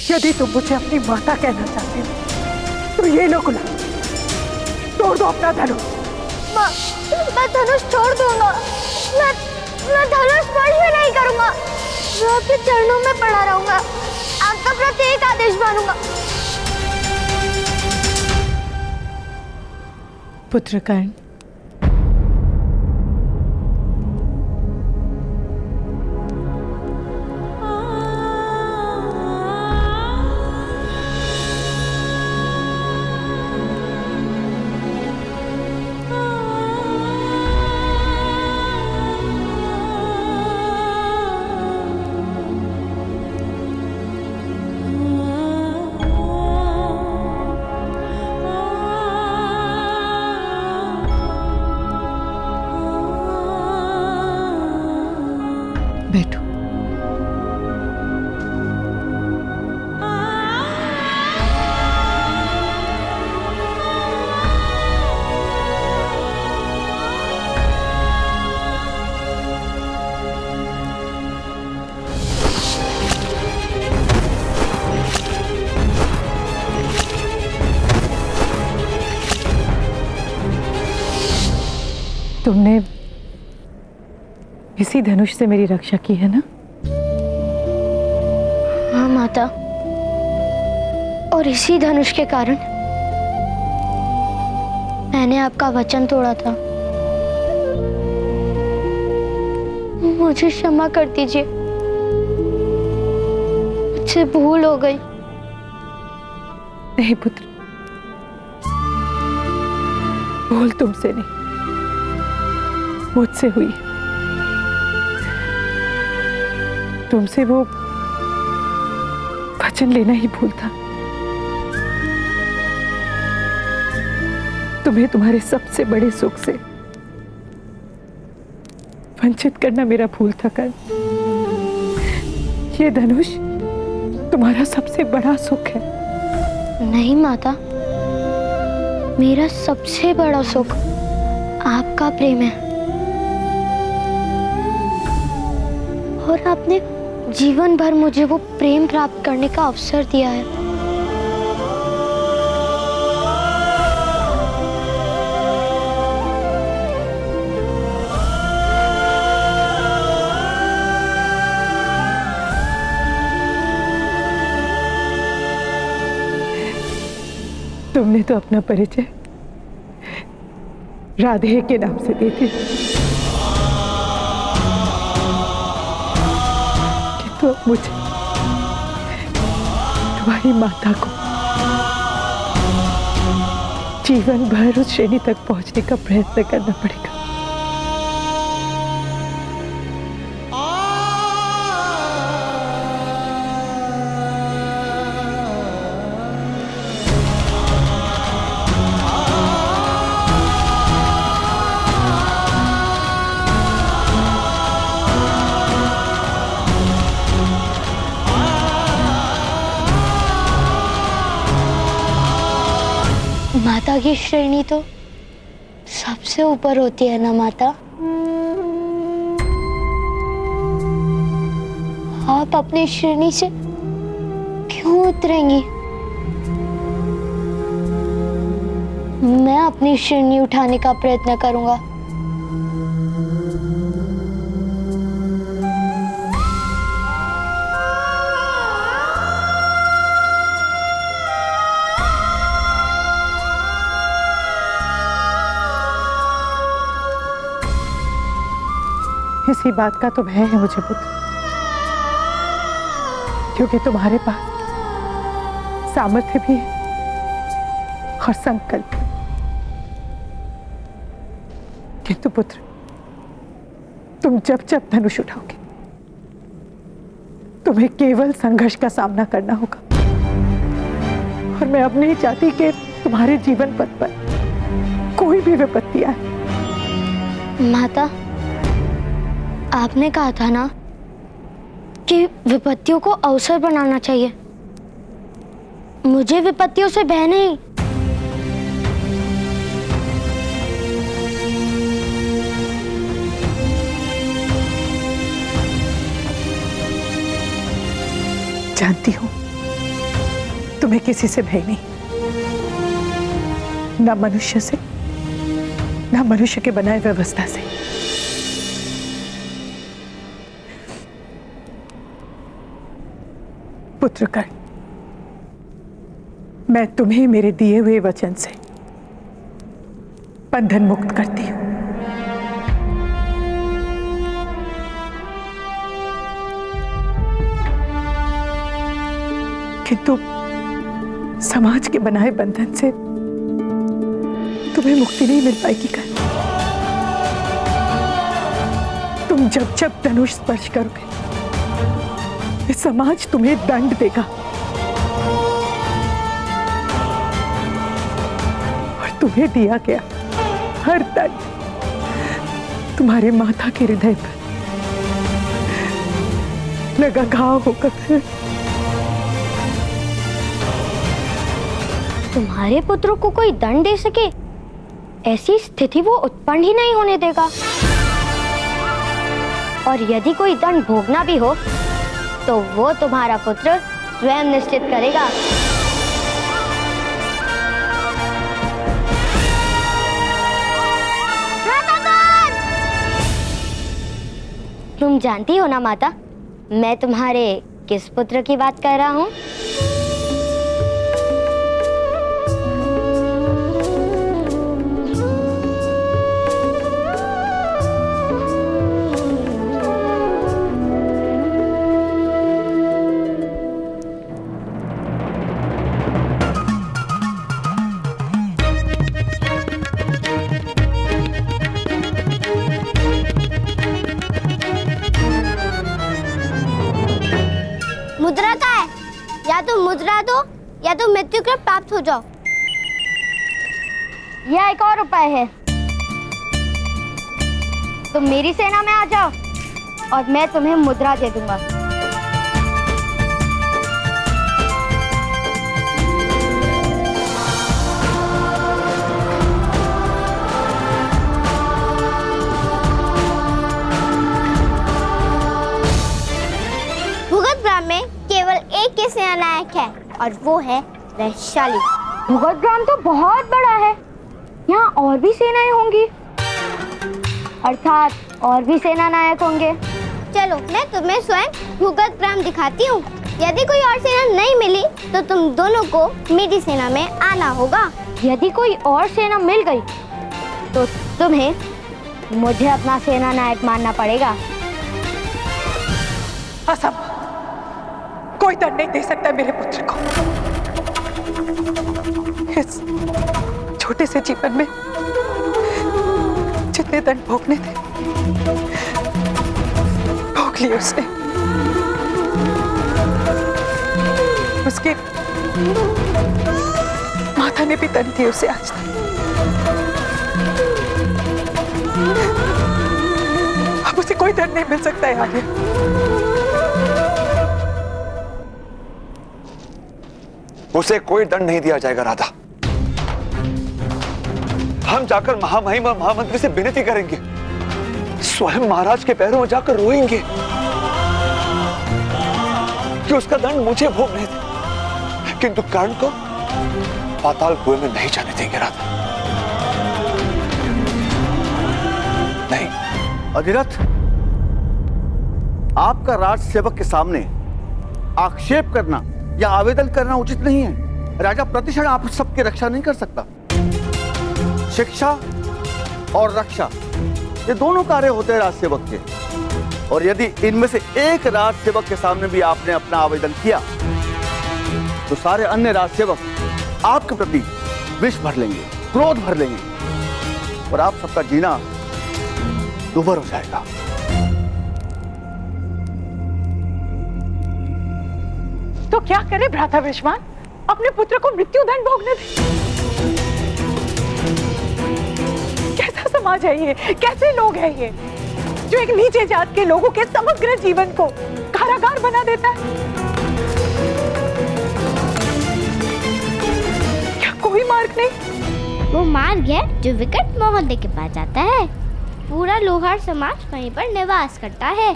यदि तुम मुझे अपनी माता कहना चाहते हो तो ये लो गुलाब, तोड़ दो अपना धनुष। माँ, मैं धनुष छोड़ दूंगा। मैं धनुष स्पर्श भी नहीं करूंगा। मैं आपके चरणों में पड़ा रहूंगा। आपका प्रति एक आदेश मानूंगा। पुत्र कर्ण, बैठो। तुमने इसी धनुष से मेरी रक्षा की है ना? हाँ माता, और इसी धनुष के कारण मैंने आपका वचन तोड़ा था। मुझे क्षमा कर दीजिए, मुझसे भूल हो गई। नहीं पुत्र, भूल तुमसे नहीं, मुझसे हुई। तुमसे वो वचन लेना ही भूल था। तुम्हें तुम्हारे सबसे बड़े सुख से वंचित करना मेरा भूल था कर्ण। ये धनुष तुम्हारा सबसे बड़ा सुख है। नहीं माता, मेरा सबसे बड़ा सुख आपका प्रेम है। और आपने जीवन भर मुझे वो प्रेम प्राप्त करने का अवसर दिया है। तुमने तो अपना परिचय राधे के नाम से दे दिया, तो मुझे तुम्हारी माता को जीवन भर उस श्रेणी तक पहुंचने का प्रयत्न करना पड़ेगा। माता की श्रेणी तो सबसे ऊपर होती है ना माता? आप अपनी श्रेणी से क्यों उतरेंगी? मैं अपनी श्रेणी उठाने का प्रयत्न करूंगा। इसी बात का तो भय है मुझे पुत्र, क्योंकि तुम्हारे पास सामर्थ्य भी है और संकल्प। किंतु पुत्र, तुम जब जब धनुष उठाओगे तुम्हें केवल संघर्ष का सामना करना होगा, और मैं अब नहीं चाहती कि तुम्हारे जीवन पथ पर कोई भी विपत्ति आए। माता, आपने कहा था ना कि विपत्तियों को अवसर बनाना चाहिए। मुझे विपत्तियों से भय नहीं। जानती हूं तुम्हें किसी से भय नहीं, ना मनुष्य से, ना मनुष्य के बनाए व्यवस्था से। पुत्रकर्ण, मैं तुम्हें मेरे दिए हुए वचन से बंधन मुक्त करती हूं। किंतु समाज के बनाए बंधन से तुम्हें मुक्ति नहीं मिल पाएगी। कर तुम जब जब धनुष स्पर्श करोगे ये समाज तुम्हें दंड देगा, और तुम्हें दिया गया हर दंड तुम्हारे माता के हृदय पर लगा घाव होकर। तुम्हारे पुत्रों को कोई दंड दे सके, ऐसी स्थिति वो उत्पन्न ही नहीं होने देगा। और यदि कोई दंड भोगना भी हो तो वो तुम्हारा पुत्र स्वयं निश्चित करेगा। तुम जानती हो ना माता, मैं तुम्हारे किस पुत्र की बात कर रहा हूँ? मुद्रा का है, या तो मुद्रा दो या तो मृत्यु के प्राप्त हो जाओ। यह एक और उपाय है। तुम मेरी सेना में आ जाओ और मैं तुम्हें मुद्रा दे दूंगा। में केवल एक ही सेनानायक है और वो है वैशाली। भूगतग्राम तो बहुत बड़ा है, यहाँ और भी सेनाएं होंगी, अर्थात और भी सेनानायक होंगे। चलो मैं तुम्हें स्वयं भूगतग्राम दिखाती हूँ। यदि कोई और सेना नहीं मिली तो तुम दोनों को मेरी सेना में आना होगा। यदि कोई और सेना मिल गई तो तुम्हें मुझे अपना सेनानायक मानना पड़ेगा। असंभव, कोई दंड नहीं दे सकता मेरे पुत्र को। इस छोटे से जीवन में जितने दंड भोगने थे भोग लिए उसने। उसके माता ने भी दंड दिए उसे आज तक। अब उसे कोई दंड नहीं मिल सकता है आगे। उसे कोई दंड नहीं दिया जाएगा राधा। हम जाकर महामहिम और महामंत्री से विनती करेंगे, स्वयं महाराज के पैरों में जाकर रोएंगे कि उसका दंड मुझे भोगने दे, किंतु कर्ण को पाताल कुएं में नहीं जाने देंगे राधा। नहीं। अधिरथ, आपका राज सेवक के सामने आक्षेप करना या आवेदन करना उचित नहीं है। राजा प्रतिक्षण आप सबकी रक्षा नहीं कर सकता। शिक्षा और रक्षा ये दोनों कार्य होते हैं राज सेवक के। और यदि इनमें से एक राज सेवक के सामने भी आपने अपना आवेदन किया तो सारे अन्य राज सेवक आपके प्रति विष भर लेंगे, क्रोध भर लेंगे और आप सबका जीना दुभर हो जाएगा। तो क्या करे भ्राता विश्वान, अपने पुत्र को मृत्युदंड भोगने दे। कैसा समाज है ये, कैसे लोग हैं ये, जो एक नीचे जात के लोगों के समग्र जीवन को कारागार बना देता है। क्या कोई मार्ग नहीं? वो मार्ग है जो विकट मोहल्ले के पास जाता है। पूरा लोहार समाज वहीं पर निवास करता है।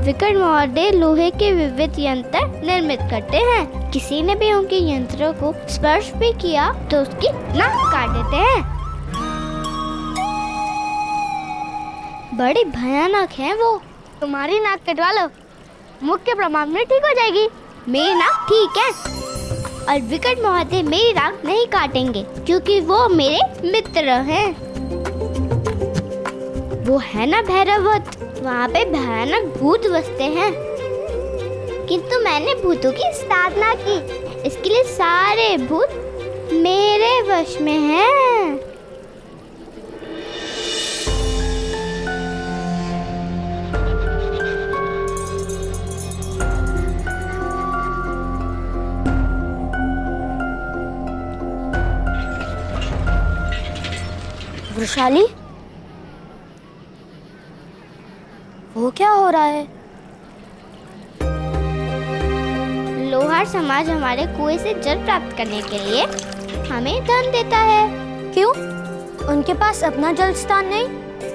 विकट मोहल्ले लोहे के विविध यंत्र निर्मित करते हैं। किसी ने भी उनके यंत्रों को स्पर्श भी किया तो उसकी नाक काट देते हैं। बड़ी भयानक है वो। तुम्हारी नाक कटवा लो, मुख्य प्रमाण में ठीक हो जाएगी। मेरी नाक ठीक है और विकट मोहल्ले मेरी नाक नहीं काटेंगे क्योंकि वो मेरे मित्र हैं। वो है ना भैरवत, वहाँ पे भयानक भूत बसते हैं। किंतु मैंने भूतों की साधना की, इसके लिए सारे भूत मेरे वश में हैं। वृषाली, वो क्या हो रहा है? लोहार समाज हमारे कुएं से जल प्राप्त करने के लिए हमें धन देता है। क्यों? उनके पास अपना जल स्थान नहीं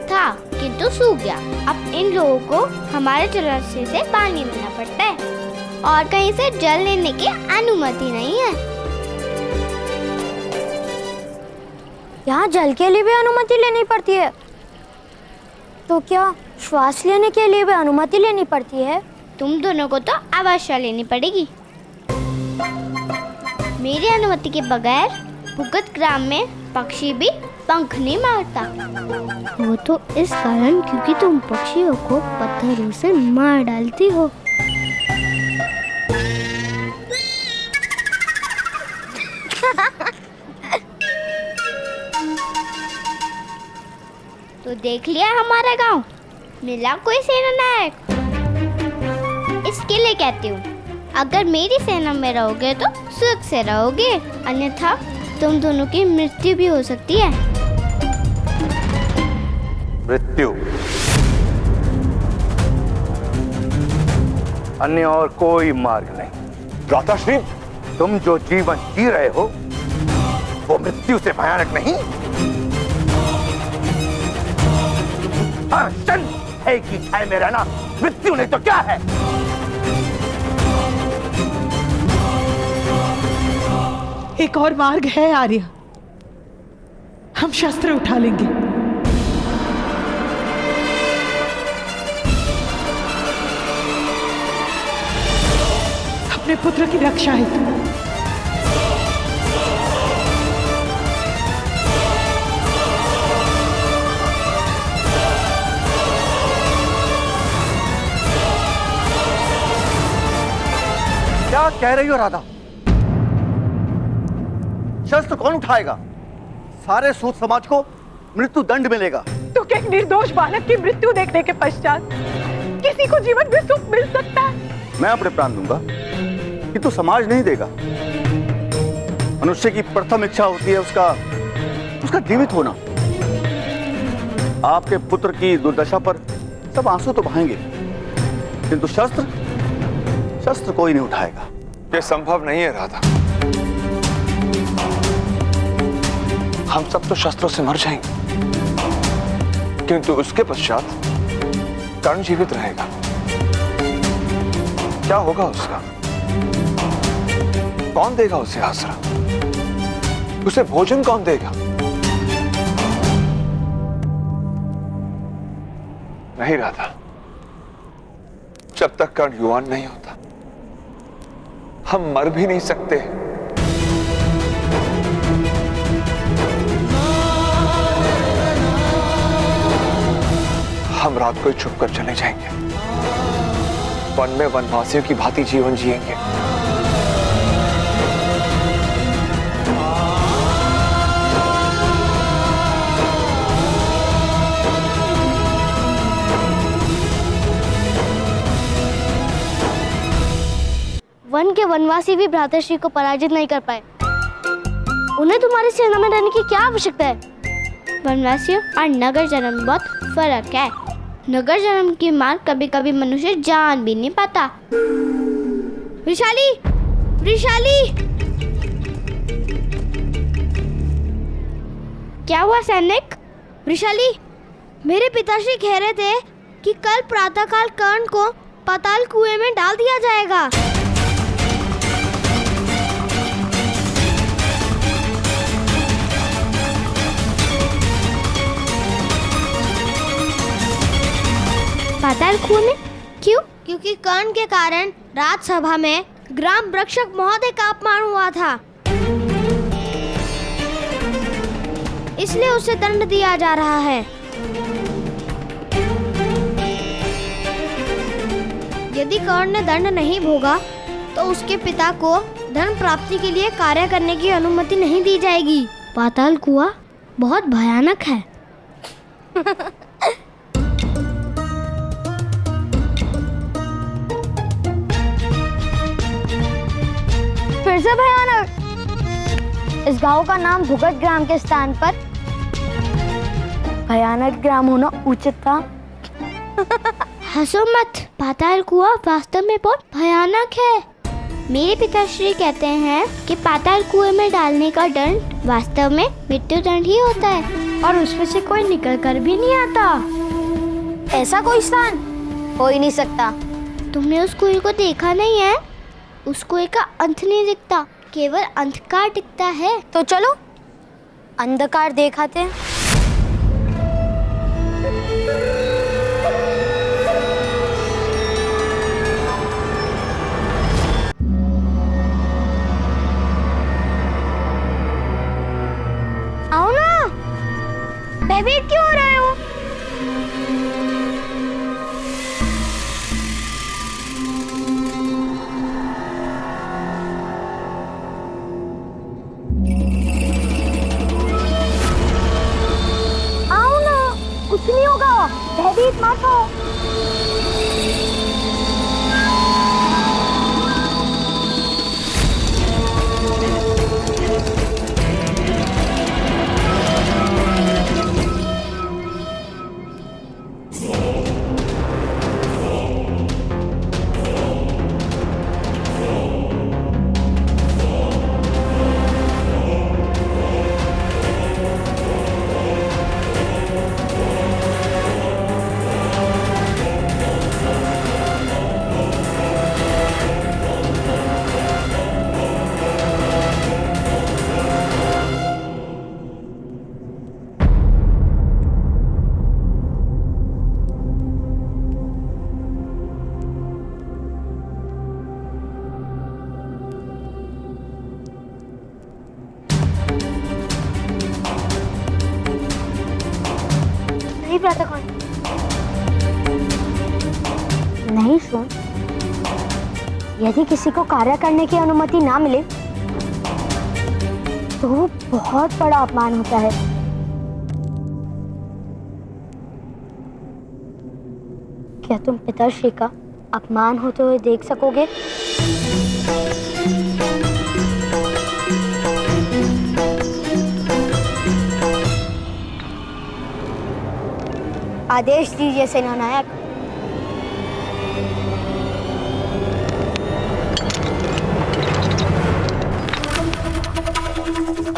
था किंतु सूख गया। अब इन लोगों को हमारे जलाशय से पानी लेना पड़ता है और कहीं से जल लेने की अनुमति नहीं है। यहाँ जल के लिए भी अनुमति लेनी पड़ती है, तो क्या श्वास लेने के लिए भी अनुमति लेनी पड़ती है? तुम दोनों को तो अवश्य लेनी पड़ेगी। मेरी अनुमति के बगैर भुगत ग्राम में पक्षी भी पंख नहीं मारता। वो तो इस कारण क्योंकि तुम पक्षियों को पत्थरों से मार डालती हो। तो देख लिया हमारा गांव, मिला कोई सेना नायक। इसके लिए कहती हूँ, अगर मेरी सेना में रहोगे तो सुख से रहोगे, अन्यथा तुम दोनों की मृत्यु भी हो सकती है। मृत्यु? अन्य और कोई मार्ग नहीं। भ्राताश्री, तुम जो जीवन जी रहे हो वो मृत्यु से भयानक नहीं। है कि छाए में रहना मृत्यु नहीं तो क्या है? एक और मार्ग है आर्य, हम शस्त्र उठा लेंगे। अपने पुत्र की रक्षा हेतु। क्या कह रही हो राधा? शस्त्र कौन उठाएगा? सारे सूत समाज को मृत्यु दंड मिलेगा। तो क्या एक निर्दोष बालक की मृत्यु देखने के पश्चात किसी को जीवन में सुख मिल सकता है? मैं अपने प्राण दूंगा किंतु समाज नहीं देगा। मनुष्य की प्रथम इच्छा होती है उसका जीवित होना। आपके पुत्र की दुर्दशा पर सब आंसू तो बहाएंगे किंतु शस्त्र कोई नहीं उठाएगा। ये संभव नहीं है राधा। हम सब तो शस्त्रों से मर जाएंगे किंतु उसके पश्चात कर्ण जीवित रहेगा। क्या होगा उसका? कौन देगा उसे आसरा? उसे भोजन कौन देगा? नहीं राधा, जब तक कर्ण युवान नहीं होता हम मर भी नहीं सकते। हम हम रात को ही छुप कर चले जाएंगे, वन में वनवासियों की भांति जीवन जिएंगे। वन के वनवासी भी भ्रातृश्री को पराजित नहीं कर पाए। उन्हें तुम्हारी सेना में रहने की क्या आवश्यकता है? वनवासियों और नगर जन्म में बहुत फर्क है। नगर जन्म की मार कभी कभी मनुष्य जान भी नहीं पाता। वृषाली, वृषाली, क्या हुआ सैनिक? वृषाली, मेरे पिताश्री कह रहे थे कि कल प्रातःकाल कर्ण को पाताल कुएं में डाल दिया जाएगा। पाताल कुएं में? क्यों? क्योंकि कर्ण के कारण राजसभा में ग्राम रक्षक महोदय का अपमान हुआ था, इसलिए उसे दंड दिया जा रहा है। यदि कर्ण ने दंड नहीं भोगा तो उसके पिता को धन प्राप्ति के लिए कार्य करने की अनुमति नहीं दी जाएगी। पाताल कुआं बहुत भयानक है। फिर से भयानक। इस गांव का नाम भुगत ग्राम के स्थान पर भयानक ग्राम होना उचित था। हंसो मत, पाताल कुआं वास्तव में बहुत भयानक है। मेरे पिताश्री कहते हैं कि पाताल कुएं में डालने का दंड वास्तव में मृत्यु दंड ही होता है और उसमें से कोई निकल कर भी नहीं आता। ऐसा कोई स्थान हो ही नहीं सकता। तुमने उस कुएं को देखा नहीं है? उस कुएं का अंत नहीं दिखता, केवल अंधकार दिखता है। तो चलो अंधकार दिखाते हैं। आओ ना, भयभीत क्यों हो रहे हो? कुछ नहीं होगा, भयभीत मत हो। नहीं सुन, यदि किसी को कार्य करने की अनुमति ना मिले तो वो बहुत बड़ा अपमान होता है। क्या तुम पिताश्री का अपमान होते हुए देख सकोगे? आदेश दीजिए सेनानायक।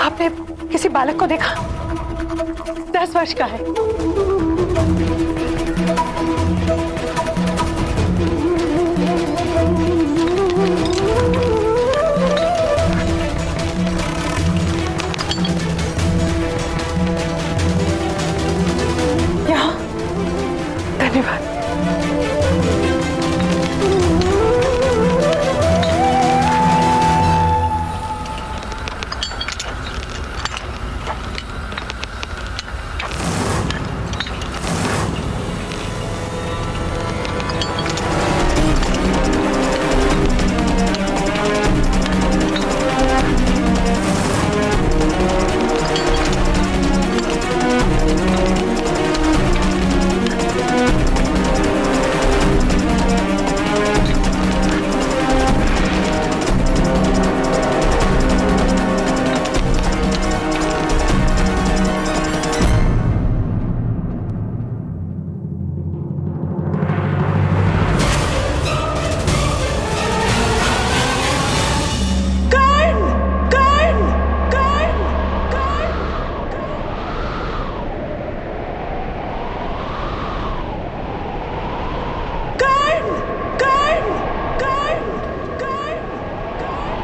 आपने किसी बालक को देखा? 10 वर्ष का है। यहाँ धन्यवाद। कर्ण!